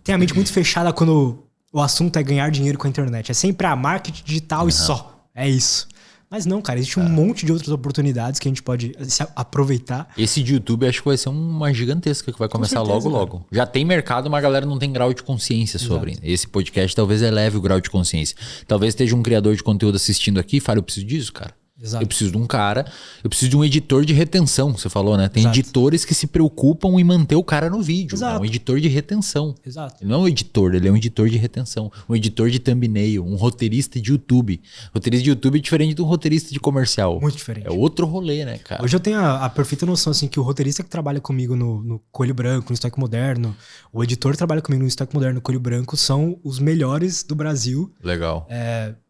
tem a mente muito fechada quando o assunto é ganhar dinheiro com a internet. É sempre marketing digital e só. É isso. Mas não, cara, existe um monte de outras oportunidades que a gente pode aproveitar. Esse de YouTube acho que vai ser uma gigantesca que vai começar logo. Já tem mercado, mas a galera não tem grau de consciência sobre. Exato. Esse podcast talvez eleve o grau de consciência. Talvez esteja um criador de conteúdo assistindo aqui e fale, eu preciso disso, cara. Exato. Eu preciso de um cara, eu preciso de um editor de retenção, você falou, né? Tem Exato. editores que se preocupam em manter o cara no vídeo. Exato. É um editor de retenção. Exato. Ele não é um editor, ele é um editor de retenção. Um editor de thumbnail, um roteirista de YouTube. Roteirista de YouTube é diferente de um roteirista de comercial. Muito diferente. É outro rolê, né, cara? Hoje eu tenho a perfeita noção, assim, que o roteirista que trabalha comigo no Coelho Branco, no Estoque Moderno, o editor que trabalha comigo no Estoque Moderno, no Coelho Branco, são os melhores do Brasil. Legal.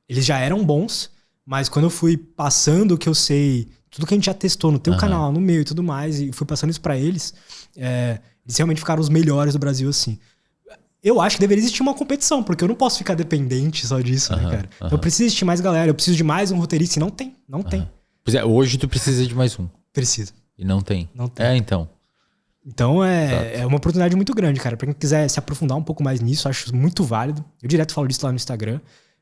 Eles já eram bons, mas quando eu fui passando o que eu sei, tudo que a gente já testou no teu canal, no meu e tudo mais, e fui passando isso pra eles, eles realmente ficaram os melhores do Brasil, assim. Eu acho que deveria existir uma competição, porque eu não posso ficar dependente só disso, né, cara? Então precisa existir mais galera, eu preciso de mais um roteirista, e não tem. Pois é, hoje tu precisa de mais um. Precisa. E não tem. Não tem. Então. Então é uma oportunidade muito grande, cara. Pra quem quiser se aprofundar um pouco mais nisso, acho muito válido. Eu direto falo disso lá no Instagram.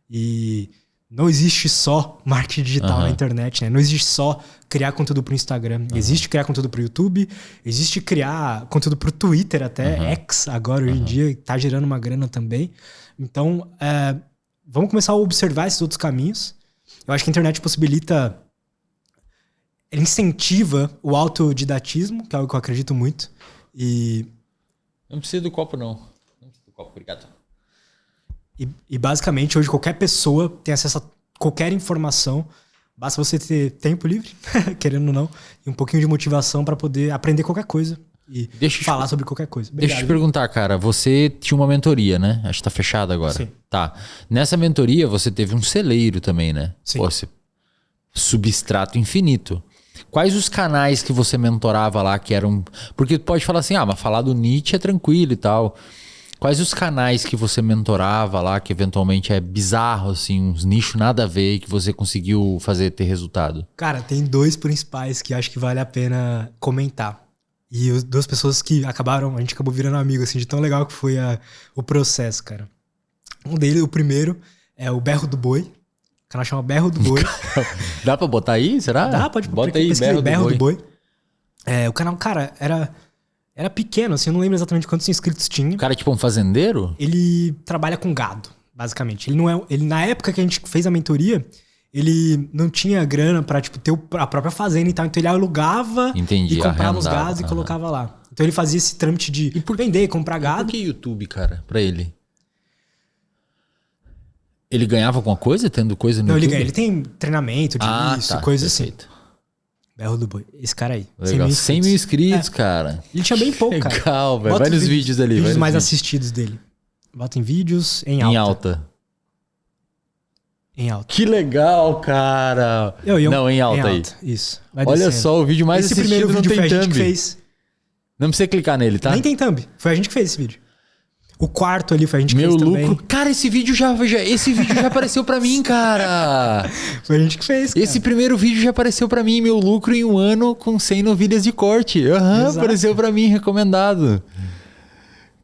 E não existe só marketing digital na internet, né? Não existe só criar conteúdo pro Instagram. Existe criar conteúdo pro YouTube, existe criar conteúdo pro Twitter até, X agora, hoje em dia, tá gerando uma grana também. Então, vamos começar a observar esses outros caminhos. Eu acho que a internet possibilita... Ela incentiva o autodidatismo, que é algo que eu acredito muito. E... Não precisa do copo, não. Não precisa do copo, obrigado. E basicamente, hoje qualquer pessoa tem acesso a qualquer informação. Basta você ter tempo livre, querendo ou não, e um pouquinho de motivação para poder aprender qualquer coisa e falar sobre qualquer coisa. Obrigado. Deixa eu te perguntar, cara. Você tinha uma mentoria, né? Acho que tá fechada agora. Sim. Tá. Nessa mentoria, você teve um celeiro também, né? Sim. Pô, substrato infinito. Quais os canais que você mentorava lá que eram... Porque tu pode falar assim, mas falar do Nietzsche é tranquilo e tal... Quais os canais que você mentorava lá, que eventualmente é bizarro, assim, uns nichos nada a ver e que você conseguiu ter resultado? Cara, tem 2 principais que acho que vale a pena comentar. E 2 pessoas que a gente acabou virando amigo, assim, de tão legal que foi o processo, cara. Um deles, o primeiro, é o Berro do Boi. O canal chama Berro do Boi. Dá pra botar aí, será? Dá, pode botar aí, Berro do Boi. O canal, cara, era pequeno, assim, eu não lembro exatamente quantos inscritos tinha. O cara é tipo um fazendeiro? Ele trabalha com gado, basicamente. Ele na época que a gente fez a mentoria, ele não tinha grana pra, tipo, ter a própria fazenda e tal. Então ele alugava e comprava os gados e colocava lá. Então ele fazia esse trâmite de vender, comprar gado. Por que YouTube, cara, pra ele? Ele ganhava alguma coisa tendo coisa no YouTube? Não, ele tem treinamento disso, coisa perfeito. assim. Berro do Boi. Esse cara aí. Legal. 100 mil inscritos, cara. Ele tinha bem pouco, cara. Legal, velho. Vai nos vídeos ali. Vídeos mais assistidos dele. Bota em vídeos em alta. Em alta. Que legal, cara. Não, em alta aí. Isso. Olha só, o vídeo mais assistido primeiro vídeo não tem foi a gente thumb. Que fez. Não precisa clicar nele, tá? Nem tem thumb. Foi a gente que fez esse vídeo. O quarto ali foi a gente que fez também. Meu lucro... Cara, esse vídeo já apareceu pra mim, cara. Foi a gente que fez, cara. Esse primeiro vídeo já apareceu pra mim. Meu lucro em um ano com 100 novilhas de corte. Apareceu pra mim, recomendado.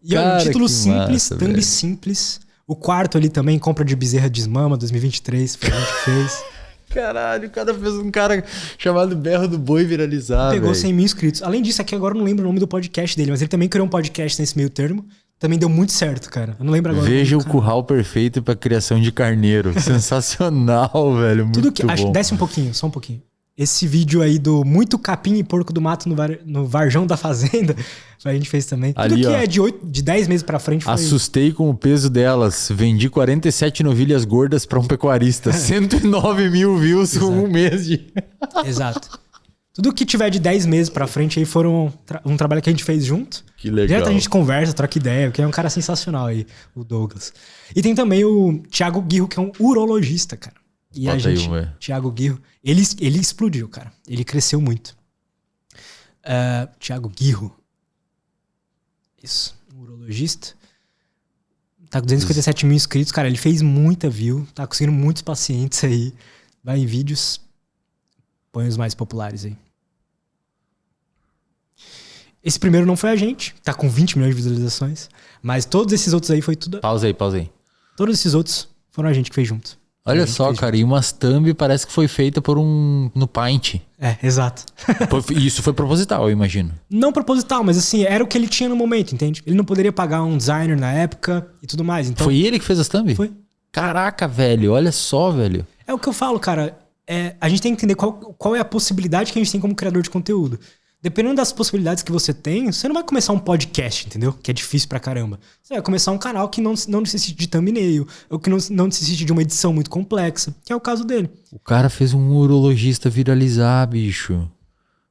E é um título simples, thumb simples. O quarto ali também, compra de bezerra desmama, 2023. Foi a gente que fez. Caralho, o cara fez um cara chamado Berro do Boi viralizar. Pegou 100 mil inscritos. Além disso, aqui agora eu não lembro o nome do podcast dele, mas ele também criou um podcast nesse meio termo. Também deu muito certo, cara. Eu não lembro agora. Veja o curral perfeito pra criação de carneiro. Sensacional, velho. Muito Tudo que bom. Desce um pouquinho, só um pouquinho. Esse vídeo aí do muito capim e porco do mato no Varjão da Fazenda, a gente fez também. Ali, tudo que de 10 meses pra frente foi... Assustei com o peso delas. Vendi 47 novilhas gordas pra um pecuarista. 109 mil views com um mês de... Exato. Tudo que tiver de 10 meses pra frente aí foram um trabalho que a gente fez junto. Que legal. Direto a gente conversa, troca ideia, porque é um cara sensacional aí, o Douglas. E tem também o Thiago Guirro, que é um urologista, cara. E Bota a gente, aí, Thiago Guirro, ele explodiu, cara. Ele cresceu muito. Thiago Guirro. Isso, um urologista. Tá com 257 mil inscritos, cara. Ele fez muita view, tá conseguindo muitos pacientes aí. Vai em vídeos, põe os mais populares aí. Esse primeiro não foi a gente, tá com 20 milhões de visualizações. Mas todos esses outros aí foi tudo... Pausa aí. Todos esses outros foram a gente que fez junto. Olha só, cara, e umas thumb parece que foi feita no Paint. Exato. Isso foi proposital, eu imagino. Não proposital, mas assim, era o que ele tinha no momento, entende? Ele não poderia pagar um designer na época e tudo mais. Então, foi ele que fez as thumb? Foi. Caraca, velho, olha só, velho. É o que eu falo, cara. A gente tem que entender qual é a possibilidade que a gente tem como criador de conteúdo. Dependendo das possibilidades que você tem, você não vai começar um podcast, entendeu? Que é difícil pra caramba. Você vai começar um canal que não necessite de thumbnail, ou que não necessite de uma edição muito complexa, que é o caso dele. O cara fez um urologista viralizar, bicho.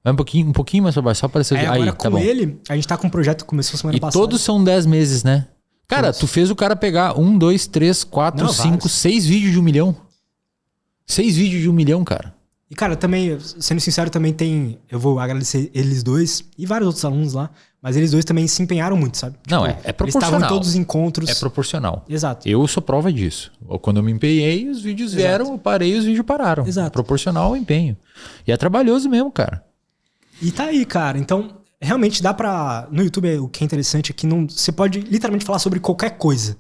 Vai um pouquinho mais pra baixo, só apareceu aqui. Agora aí, com tá ele, a gente tá com um projeto que começou semana passada. E todos são 10 meses, né? Cara, tu fez o cara pegar 1, 2, 3, 4, 5, 6 vídeos de 1 milhão. 6 vídeos de 1 milhão, cara. E, cara, também, sendo sincero, também tem... Eu vou agradecer eles dois e vários outros alunos lá, mas eles dois também se empenharam muito, sabe? Não, tipo, é proporcional. Eles estavam em todos os encontros. É proporcional. Exato. Eu sou prova disso. Quando eu me empenhei, os vídeos vieram, eu parei e os vídeos pararam. Exato. É proporcional ao empenho. E é trabalhoso mesmo, cara. E tá aí, cara. Então, realmente dá pra... No YouTube, o que é interessante é que você pode literalmente falar sobre qualquer coisa.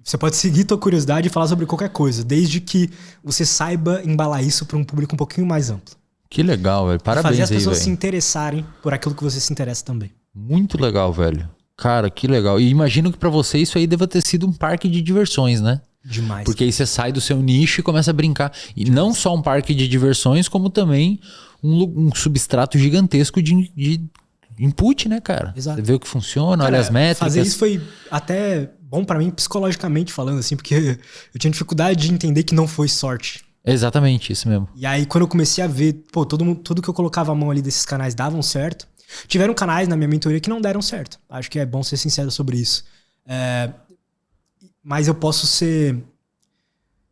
Você pode seguir tua curiosidade e falar sobre qualquer coisa, desde que você saiba embalar isso para um público um pouquinho mais amplo. Que legal, velho. Parabéns aí, velho. Fazer as pessoas se interessarem por aquilo que você se interessa também. Muito legal, velho. Cara, que legal. E imagino que pra você isso aí deva ter sido um parque de diversões, né? Demais. Porque aí você sai do seu nicho e começa a brincar. E não só um parque de diversões, como também um substrato gigantesco de input, né, cara? Exato. Você vê o que funciona, Cara, olha as métricas. Fazer isso foi até bom pra mim psicologicamente falando, assim, porque eu tinha dificuldade de entender que não foi sorte. Exatamente, isso mesmo. E aí, quando eu comecei a ver, pô, tudo que eu colocava a mão ali desses canais davam certo. Tiveram canais na minha mentoria que não deram certo. Acho que é bom ser sincero sobre isso. Mas eu posso ser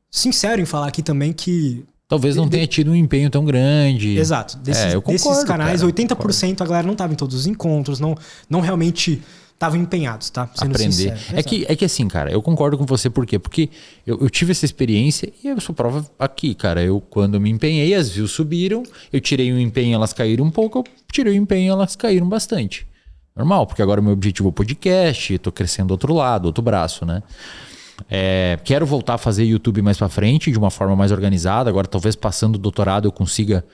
sincero em falar aqui também que... Talvez não tenha tido um empenho tão grande. Exato. Eu concordo, desses canais, cara, 80% a galera não tava em todos os encontros, não realmente estavam empenhados, tá? Sendo aprender. sincero. É que assim, cara, eu concordo com você, por quê? Porque eu tive essa experiência e eu sou prova aqui, cara. Quando eu me empenhei, as views subiram, eu tirei um empenho, elas caíram um pouco, eu tirei o empenho, elas caíram bastante. Normal, porque agora o meu objetivo é o podcast, tô crescendo do outro lado, outro braço, né? Quero voltar a fazer YouTube mais pra frente, de uma forma mais organizada. Agora, talvez passando o doutorado eu consiga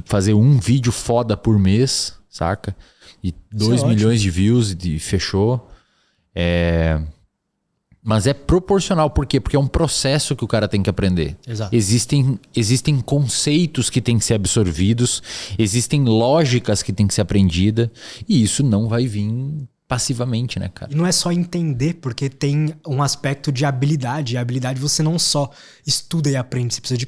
fazer um vídeo foda por mês, saca? E 2 milhões de views e fechou. Mas é proporcional. Por quê? Porque é um processo que o cara tem que aprender. Exato. Existem conceitos que têm que ser absorvidos, existem lógicas que têm que ser aprendidas, e isso não vai vir passivamente, né, cara? E não é só entender, porque tem um aspecto de habilidade. E a habilidade você não só estuda e aprende, você precisa de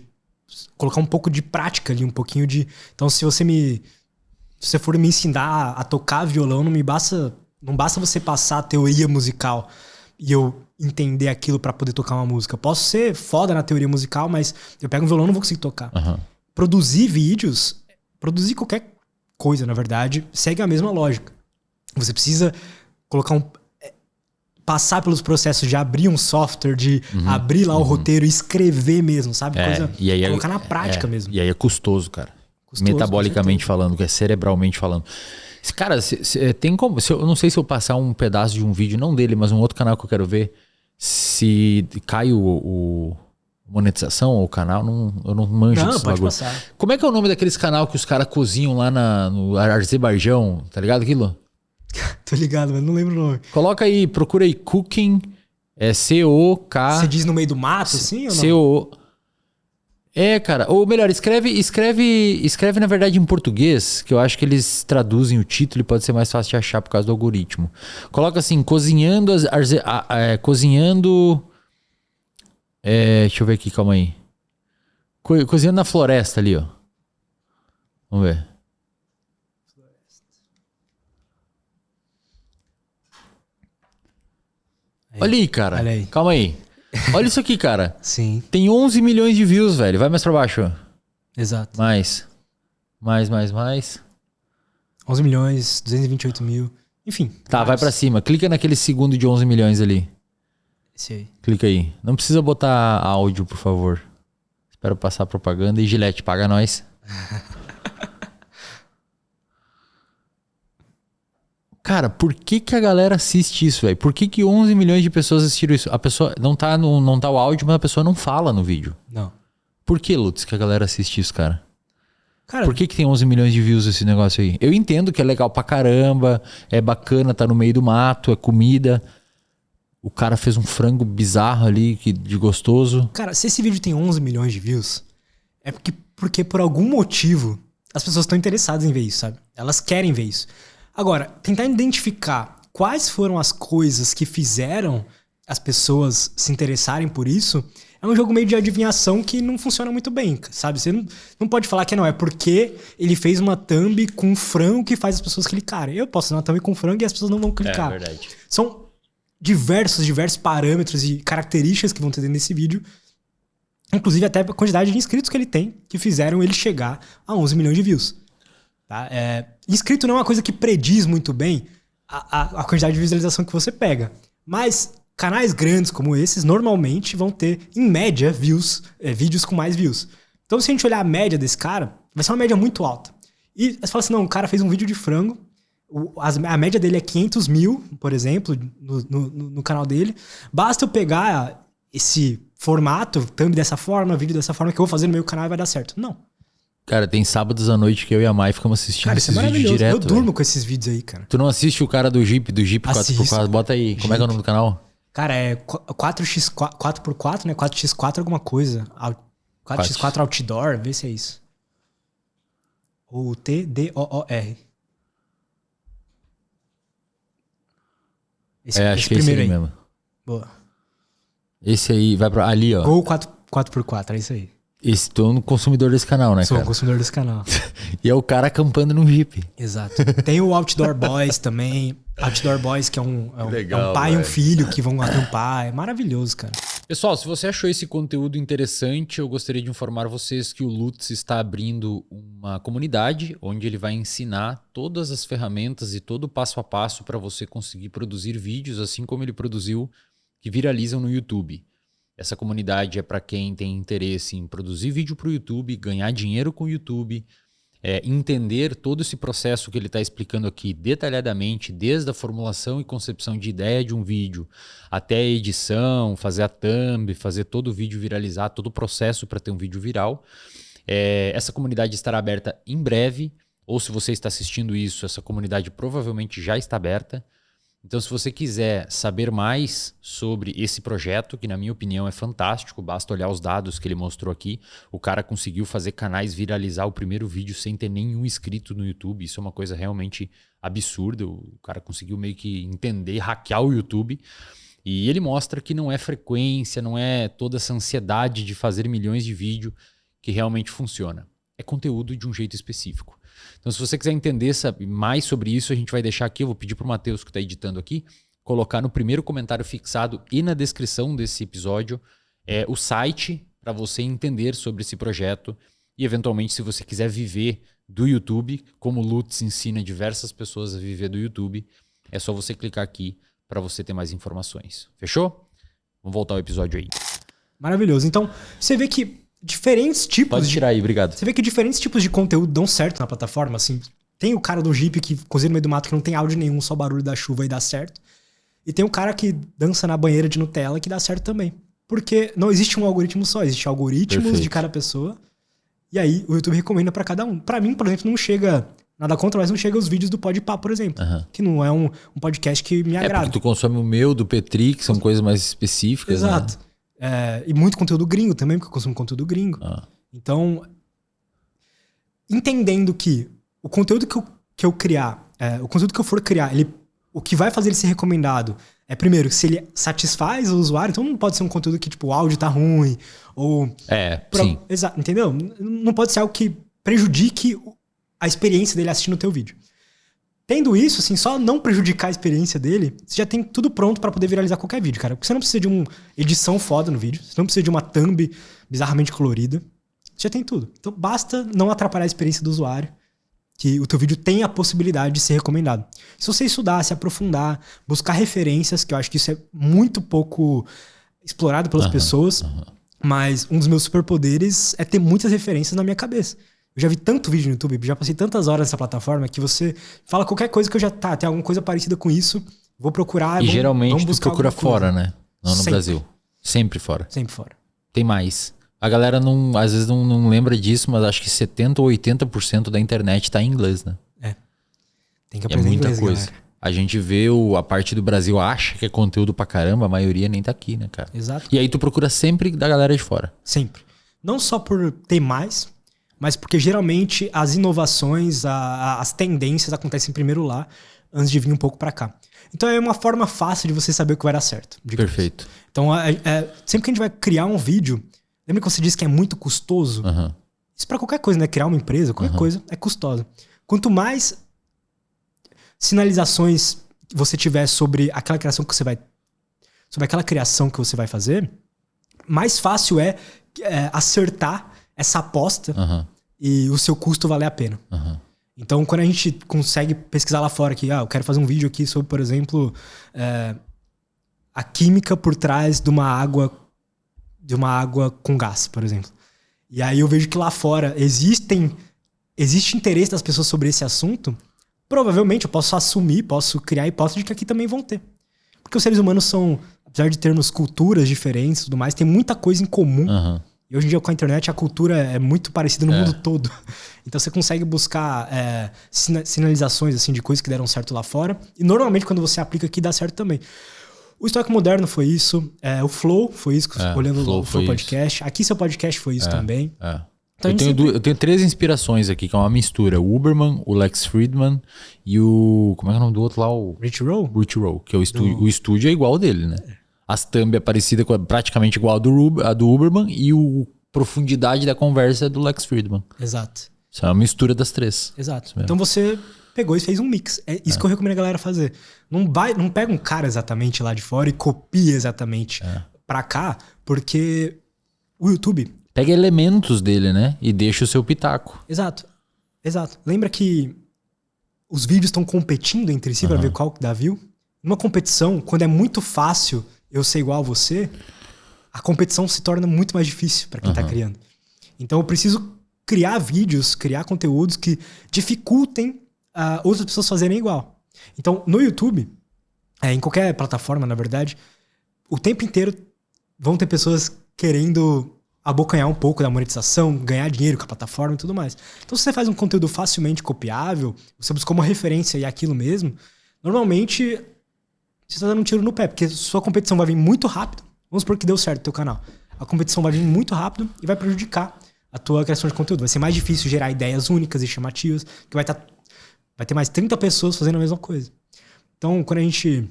colocar um pouco de prática ali, um pouquinho de... Então, se você for me ensinar a tocar violão, não basta você passar a teoria musical e eu entender aquilo pra poder tocar uma música. Eu posso ser foda na teoria musical, mas eu pego um violão e não vou conseguir tocar. Uhum. Produzir vídeos, produzir qualquer coisa, na verdade, segue a mesma lógica. Você precisa passar pelos processos de abrir um software, de abrir lá o roteiro e escrever mesmo, sabe? Colocar na prática mesmo. E aí é custoso, cara. Metabolicamente falando, que é cerebralmente falando. Cara, tem como... eu não sei se eu passar um pedaço de um vídeo, não dele, mas um outro canal que eu quero ver, se cai o monetização ou o canal, eu não manjo desse pode bagulho. passar. Como é que é o nome daqueles canal que os caras cozinham lá no Azerbaijão, tá ligado aquilo? Tô ligado, mas não lembro o nome. Coloca aí, procura aí Cooking, C-O-K... Você diz no meio do mato, assim, ou não? C-O... cara, ou melhor, escreve na verdade em português, que eu acho que eles traduzem o título e pode ser mais fácil de achar por causa do algoritmo. Coloca assim, cozinhando... cozinhando... deixa eu ver aqui, calma aí. Cozinhando na floresta ali, ó. Vamos ver. Olha aí, cara. Olha aí. Calma aí. Olha isso aqui, cara. Sim. Tem 11 milhões de views, velho. Vai mais pra baixo. Exato. Mais. 11 milhões, 228 mil. Enfim. Tá, vai pra cima. Clica naquele segundo de 11 milhões ali. Esse aí. Clica aí. Não precisa botar áudio, por favor. Espero passar a propaganda. E Gillette, paga nós. Cara, por que a galera assiste isso, velho? Por que 11 milhões de pessoas assistiram isso? A pessoa não tá o áudio, mas a pessoa não fala no vídeo. Não. Por que, Lutz, que a galera assiste isso, cara? Cara, Por que tem 11 milhões de views esse negócio aí? Eu entendo que é legal pra caramba, é bacana, tá no meio do mato, é comida. O cara fez um frango bizarro ali, de gostoso. Cara, se esse vídeo tem 11 milhões de views, é porque por algum motivo as pessoas estão interessadas em ver isso, sabe? Elas querem ver isso. Agora, tentar identificar quais foram as coisas que fizeram as pessoas se interessarem por isso é um jogo meio de adivinhação que não funciona muito bem, sabe? Você não pode falar que não, é porque ele fez uma thumb com frango que faz as pessoas clicarem. Eu posso fazer uma thumb com frango e as pessoas não vão clicar. É verdade. São diversos parâmetros e características que vão ter dentro desse vídeo Inclusive até a quantidade de inscritos que ele tem, que fizeram ele chegar a 11 milhões de views. Tá? Inscrito não é uma coisa que prediz muito bem a quantidade de visualização que você pega. Mas canais grandes como esses normalmente vão ter, em média, vídeos com mais views. Então se a gente olhar a média desse cara, vai ser uma média muito alta. E você fala assim, não, o cara fez um vídeo de frango, a média dele é 500 mil, por exemplo, no canal dele. Basta eu pegar esse formato, thumb dessa forma, vídeo dessa forma, que eu vou fazer no meu canal e vai dar certo. Não. Cara, tem sábados à noite que eu e a Mai ficamos assistindo Cara, esses isso é vídeos maravilhoso. direto. Eu durmo véio. com esses vídeos aí, cara. Tu não assiste o cara do Jeep 4x4? Assisto. Bota aí. Como é que é o nome do canal? Cara, é 4x4, né? 4x4 alguma coisa. 4x4 Outdoor, vê se é isso. Ou TDOOR. Acho que é esse aí mesmo. Boa. Esse aí vai pra ali, ó. Gol 4x4, é isso aí. Tu é um consumidor desse canal, né, Sou cara? um consumidor desse canal. E é o cara acampando num Jeep. Exato. Tem o Outdoor Boys também. Outdoor Boys, que é um pai e um filho que vão acampar. É maravilhoso, cara. Pessoal, se você achou esse conteúdo interessante, eu gostaria de informar vocês que o Lutz está abrindo uma comunidade onde ele vai ensinar todas as ferramentas e todo o passo a passo para você conseguir produzir vídeos, assim como ele produziu, que viralizam no YouTube. Essa comunidade é para quem tem interesse em produzir vídeo para o YouTube, ganhar dinheiro com o YouTube, entender todo esse processo que ele está explicando aqui detalhadamente, desde a formulação e concepção de ideia de um vídeo até a edição, fazer a thumb, fazer todo o vídeo viralizar, todo o processo para ter um vídeo viral. Essa comunidade estará aberta em breve, ou se você está assistindo isso, essa comunidade provavelmente já está aberta. Então, se você quiser saber mais sobre esse projeto, que na minha opinião é fantástico, basta olhar os dados que ele mostrou aqui. O cara conseguiu fazer canais viralizar o primeiro vídeo sem ter nenhum inscrito no YouTube. Isso é uma coisa realmente absurda. O cara conseguiu meio que entender, hackear o YouTube. E ele mostra que não é frequência, não é toda essa ansiedade de fazer milhões de vídeos que realmente funciona. É conteúdo de um jeito específico. Então, se você quiser entender mais sobre isso, a gente vai deixar aqui, eu vou pedir para o Matheus, que está editando aqui, colocar no primeiro comentário fixado e na descrição desse episódio o site para você entender sobre esse projeto e, eventualmente, se você quiser viver do YouTube, como o Lutz ensina diversas pessoas a viver do YouTube, é só você clicar aqui para você ter mais informações. Fechou? Vamos voltar ao episódio aí. Maravilhoso. Então, você vê que diferentes tipos... Pode tirar aí, obrigado. Você vê que diferentes tipos de conteúdo dão certo na plataforma, assim. Tem o cara do Jeep que cozinha no meio do mato que não tem áudio nenhum, só barulho da chuva e dá certo. E tem o cara que dança na banheira de Nutella que dá certo também. Porque não existe um algoritmo só, existem algoritmos Perfeito. de cada pessoa. E aí o YouTube recomenda pra cada um. Pra mim, por exemplo, não chega... Nada contra, mas não chega os vídeos do Podpah, por exemplo. Que não é um podcast que me agrada. Porque tu consome o meu, do Petri, que são coisas mais específicas. Exato. Né? E muito conteúdo gringo também, porque eu consumo conteúdo gringo. Então, entendendo que o conteúdo que eu criar, o conteúdo que eu for criar, o que vai fazer ele ser recomendado é, primeiro, se ele satisfaz o usuário. Então não pode ser um conteúdo que, tipo, o áudio tá ruim, ou... sim. Exato, entendeu? Não pode ser algo que prejudique a experiência dele assistindo o teu vídeo. Tendo isso, assim, só não prejudicar a experiência dele, você já tem tudo pronto pra poder viralizar qualquer vídeo, cara. Porque você não precisa de uma edição foda no vídeo, você não precisa de uma thumb bizarramente colorida. Você já tem tudo. Então basta não atrapalhar a experiência do usuário, que o teu vídeo tem a possibilidade de ser recomendado. Se você estudar, se aprofundar, buscar referências, que eu acho que isso é muito pouco explorado pelas pessoas, mas um dos meus superpoderes é ter muitas referências na minha cabeça. Eu já vi tanto vídeo no YouTube, já passei tantas horas nessa plataforma que você fala qualquer coisa que eu já... tem alguma coisa parecida com isso, vou procurar... E geralmente tu procura fora, né? Não no Sempre. Brasil. Sempre fora. Sempre fora. Tem mais. A galera às vezes não lembra disso, mas acho que 70% ou 80% da internet tá em inglês, né? Tem que aprender muita inglês, coisa. galera. A gente vê a parte do Brasil, acha que é conteúdo pra caramba, a maioria nem tá aqui, né, cara? Exato. E aí tu procura sempre da galera de fora. Sempre. Não só por ter mais, mas porque geralmente as inovações, as tendências acontecem primeiro lá, antes de vir um pouco pra cá. Então é uma forma fácil de você saber o que vai dar certo. Perfeito. Então sempre que a gente vai criar um vídeo, lembra que você disse que é muito custoso? Isso pra qualquer coisa, né? Criar uma empresa, qualquer coisa é custosa. Quanto mais sinalizações você tiver sobre aquela criação que você vai... sobre aquela criação que você vai fazer, mais fácil é acertar essa aposta e o seu custo valer a pena. Então, quando a gente consegue pesquisar lá fora que eu quero fazer um vídeo aqui sobre, por exemplo, a química por trás de uma água com gás, por exemplo. E aí eu vejo que lá fora existe interesse das pessoas sobre esse assunto, provavelmente eu posso assumir, posso criar a hipótese de que aqui também vão ter. Porque os seres humanos são, apesar de termos culturas diferentes e tudo mais, tem muita coisa em comum. E hoje em dia com a internet a cultura é muito parecida no mundo todo. Então você consegue buscar sinalizações assim, de coisas que deram certo lá fora. E normalmente quando você aplica aqui dá certo também. O Estoico Moderno foi isso. O Flow foi isso, olhando o Flow Podcast. Aqui seu podcast foi isso também. Então, eu tenho 3 inspirações aqui, que é uma mistura. O Huberman, o Lex Fridman e o... Como é que é o nome do outro lá? O Rich Roll? Rich Roll, que é o estúdio. O estúdio é igual ao dele, né? As thumb é parecida, praticamente igual a do Huberman, e a profundidade da conversa é do Lex Fridman. Exato. Isso é uma mistura das 3. Exato. Então você pegou e fez um mix. É isso que eu recomendo a galera fazer. Não pega um cara exatamente lá de fora e copia exatamente pra cá, porque o YouTube... Pega elementos dele, né? E deixa o seu pitaco. Exato. Lembra que os vídeos estão competindo entre si pra ver qual que dá view? Numa competição, quando é muito fácil eu ser igual a você, a competição se torna muito mais difícil pra quem tá criando. Então eu preciso criar vídeos, criar conteúdos que dificultem outras pessoas fazerem igual. Então no YouTube, em qualquer plataforma, na verdade, o tempo inteiro vão ter pessoas querendo abocanhar um pouco da monetização, ganhar dinheiro com a plataforma e tudo mais. Então se você faz um conteúdo facilmente copiável, você busca uma referência e aquilo mesmo, normalmente você está dando um tiro no pé, porque sua competição vai vir muito rápido. Vamos supor que deu certo no teu canal. A competição vai vir muito rápido e vai prejudicar a tua criação de conteúdo. Vai ser mais difícil gerar ideias únicas e chamativas, que vai ter mais 30 pessoas fazendo a mesma coisa. Então, quando a gente...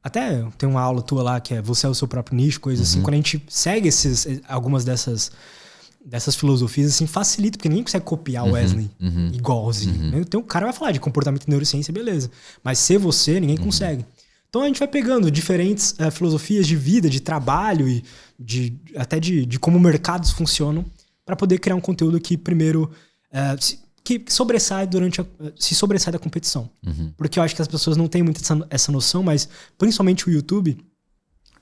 Até tem uma aula tua lá que é você é o seu próprio nicho, coisa assim. Quando a gente segue algumas dessas filosofias, assim, facilita, porque ninguém consegue copiar o Wesley igualzinho. Então o cara vai falar de comportamento e neurociência, beleza. Mas ser você, ninguém consegue. Então a gente vai pegando diferentes filosofias de vida, de trabalho e até de como mercados funcionam para poder criar um conteúdo que primeiro que sobressai se sobressai da competição. Porque eu acho que as pessoas não têm muito essa noção, mas principalmente o YouTube,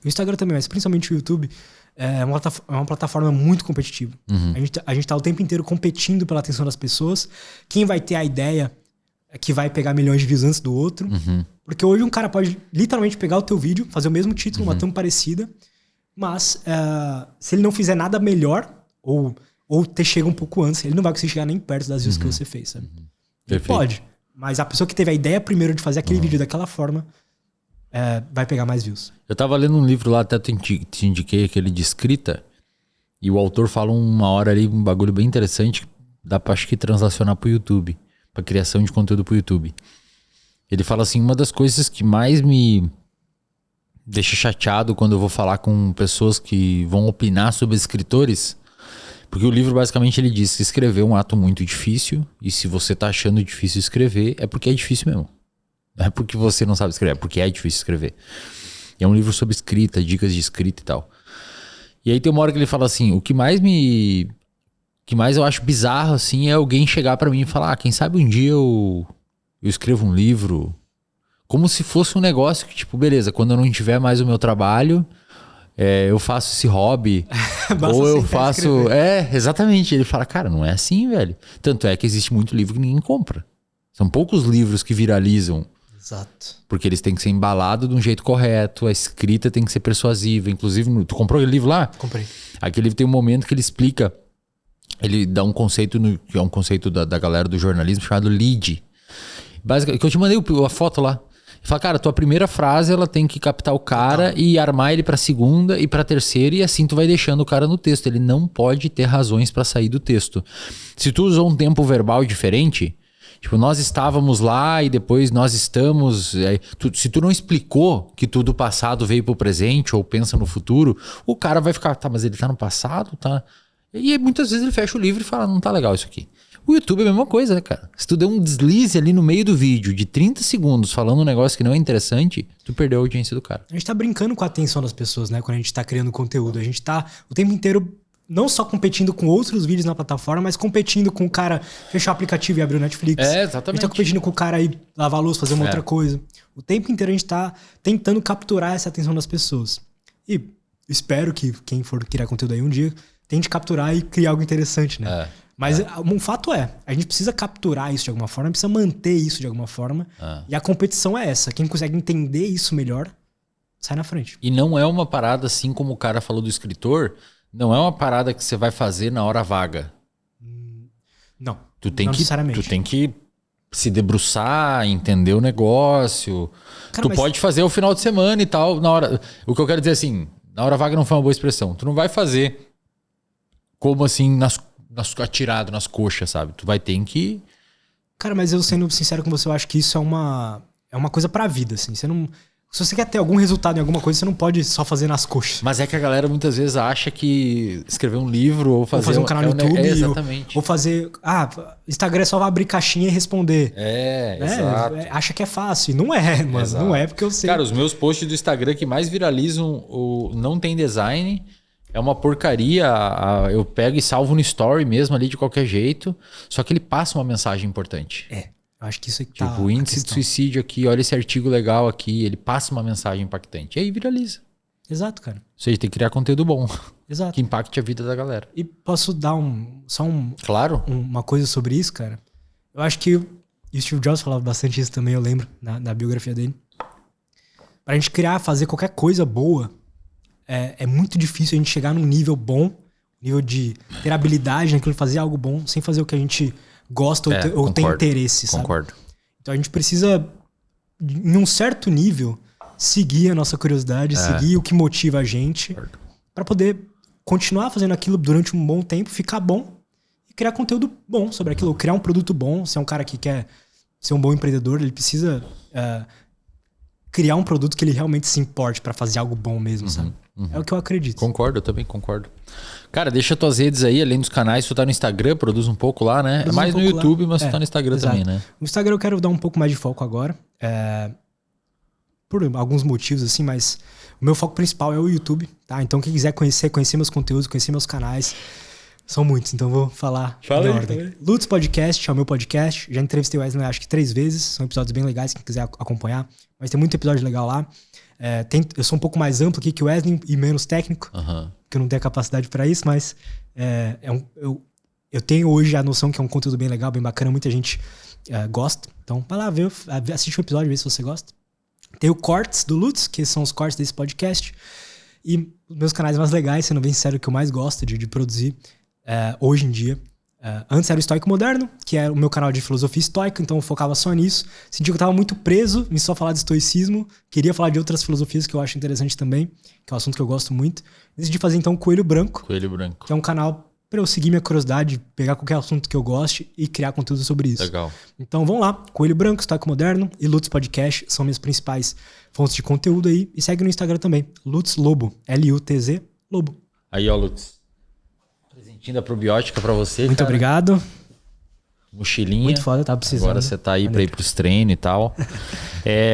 o Instagram também, mas principalmente o YouTube, é uma plataforma muito competitiva. A gente tá o tempo inteiro competindo pela atenção das pessoas. Quem vai ter a ideia que vai pegar milhões de views antes do outro. Porque hoje um cara pode literalmente pegar o teu vídeo, fazer o mesmo título, uma thumb parecida, mas se ele não fizer nada melhor, ou chega um pouco antes, ele não vai conseguir chegar nem perto das views que você fez, sabe? Ele pode, mas a pessoa que teve a ideia primeiro de fazer aquele vídeo daquela forma vai pegar mais views. Eu tava lendo um livro lá, até te indiquei, aquele de escrita, e o autor fala uma hora ali, um bagulho bem interessante, dá pra acho que translacionar pro YouTube, pra criação de conteúdo pro YouTube. Ele fala assim, uma das coisas que mais me deixa chateado quando eu vou falar com pessoas que vão opinar sobre escritores, porque o livro basicamente ele diz que escrever é um ato muito difícil, e se você tá achando difícil escrever, é porque é difícil mesmo. Não é porque você não sabe escrever, é porque é difícil escrever. E é um livro sobre escrita, dicas de escrita e tal. E aí tem uma hora que ele fala assim, o que mais eu acho bizarro assim é alguém chegar pra mim e falar, quem sabe um dia eu escrevo um livro, como se fosse um negócio que tipo, beleza, quando eu não tiver mais o meu trabalho, eu faço esse hobby, ou eu faço... exatamente. Ele fala, cara, não é assim, velho. Tanto é que existe muito livro que ninguém compra. São poucos livros que viralizam. Exato. Porque eles têm que ser embalados de um jeito correto, a escrita tem que ser persuasiva. Inclusive, tu comprou aquele livro lá? Comprei. Aquele livro tem um momento que ele explica, ele dá um conceito, que é um conceito da galera do jornalismo chamado lead. Basicamente, que eu te mandei a foto lá. Ele fala, cara, tua primeira frase ela tem que captar o cara e armar ele pra segunda e pra terceira, e assim tu vai deixando o cara no texto. Ele não pode ter razões pra sair do texto. Se tu usou um tempo verbal diferente, tipo, nós estávamos lá e depois nós estamos... se tu não explicou que tu do passado veio pro presente ou pensa no futuro, o cara vai ficar, tá, mas ele tá no passado, tá? E muitas vezes ele fecha o livro e fala, não tá legal isso aqui. O YouTube é a mesma coisa, né, cara? Se tu der um deslize ali no meio do vídeo de 30 segundos falando um negócio que não é interessante, tu perdeu a audiência do cara. A gente tá brincando com a atenção das pessoas, né? Quando a gente tá criando conteúdo. A gente tá o tempo inteiro não só competindo com outros vídeos na plataforma, mas competindo com o cara fechar o aplicativo e abrir o Netflix. Exatamente. A gente tá competindo com o cara ir lavar a luz, fazer uma outra coisa. O tempo inteiro a gente tá tentando capturar essa atenção das pessoas. E espero que quem for criar conteúdo aí um dia tente capturar e criar algo interessante, né? Mas um fato a gente precisa capturar isso de alguma forma, precisa manter isso de alguma forma. E a competição é essa. Quem consegue entender isso melhor, sai na frente. E não é uma parada assim como o cara falou do escritor, não é uma parada que você vai fazer na hora vaga. Não, Tu tem não que, necessariamente. tu tem que se debruçar, entender o negócio. Cara, tu pode fazer ao final de semana e tal. Na hora, o que eu quero dizer assim, na hora vaga não foi uma boa expressão. Tu não vai fazer como assim, atirado nas coxas, sabe? Tu vai ter que... Cara, mas eu sendo sincero com você, eu acho que isso é uma coisa pra vida, assim. Você não... Se você quer ter algum resultado em alguma coisa, você não pode só fazer nas coxas. Mas é que a galera muitas vezes acha que escrever um livro ou fazer um canal no YouTube. Exatamente. Ou fazer... Instagram é só abrir caixinha e responder. Exato. Acha que é fácil. Não é, mano. Exato. Não é porque eu sei. Cara, os meus posts do Instagram que mais viralizam o não tem design... É uma porcaria, eu pego e salvo no story mesmo ali de qualquer jeito, só que ele passa uma mensagem importante. Eu acho que isso aqui tá tipo, o índice de suicídio aqui, olha esse artigo legal aqui, ele passa uma mensagem impactante. E aí viraliza. Exato, cara. Ou seja, tem que criar conteúdo bom. Exato. Que impacte a vida da galera. E posso dar Claro. uma coisa sobre isso, cara? Eu acho que o Steve Jobs falava bastante isso também, eu lembro, na biografia dele. Pra gente fazer qualquer coisa boa, é muito difícil a gente chegar num nível bom, nível de ter habilidade naquilo, fazer algo bom, sem fazer o que a gente gosta ou tem interesse, sabe? Concordo. Então a gente precisa, em um certo nível, seguir a nossa curiosidade, seguir o que motiva a gente, pra poder continuar fazendo aquilo durante um bom tempo, ficar bom e criar conteúdo bom sobre aquilo, criar um produto bom. Se é um cara que quer ser um bom empreendedor, ele precisa criar um produto que ele realmente se importe pra fazer algo bom mesmo, sabe? É o que eu acredito. Concordo, eu também concordo. Cara, deixa tuas redes aí, além dos canais, tu tá no Instagram, produz um pouco lá, né? É mais no YouTube, mas tu tá no Instagram também, né? No Instagram eu quero dar um pouco mais de foco agora. Por alguns motivos, assim, mas o meu foco principal é o YouTube, tá? Então quem quiser conhecer meus conteúdos, conhecer meus canais, são muitos, então vou falar em ordem. Lutz Podcast é o meu podcast. Já entrevistei o Wesley acho que 3 vezes. São episódios bem legais, quem quiser acompanhar. Mas tem muito episódio legal lá. Eu sou um pouco mais amplo aqui que o Wesley e menos técnico, porque eu não tenho a capacidade para isso, mas eu tenho hoje a noção que é um conteúdo bem legal, bem bacana, muita gente gosta. Então vai lá ver, assiste o episódio, vê se você gosta. Tem o Cortes do Lutz, que são os cortes desse podcast. E os meus canais mais legais, sendo bem sincero, que eu mais gosto de produzir hoje em dia. Antes era o Estoico Moderno, que era o meu canal de filosofia estoica, então eu focava só nisso. Senti que eu estava muito preso em só falar de estoicismo. Queria falar de outras filosofias que eu acho interessante também, que é um assunto que eu gosto muito. Decidi fazer então o Coelho Branco. Coelho Branco. Que é um canal para eu seguir minha curiosidade, pegar qualquer assunto que eu goste e criar conteúdo sobre isso. Legal. Então vamos lá, Coelho Branco, Estoico Moderno e Lutz Podcast são minhas principais fontes de conteúdo aí. E segue no Instagram também, Lutz Lobo, L-U-T-Z, Lobo. Aí, ó, Lutz. Presentinho da probiótica pra você, Muito obrigado. Mochilinha. Muito foda, tava precisando. Agora você tá aí pra ir pros treinos e tal.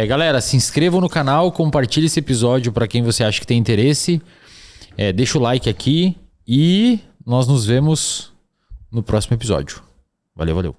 Galera, se inscrevam no canal, compartilhe esse episódio pra quem você acha que tem interesse. Deixa o like aqui e nós nos vemos no próximo episódio. Valeu, valeu.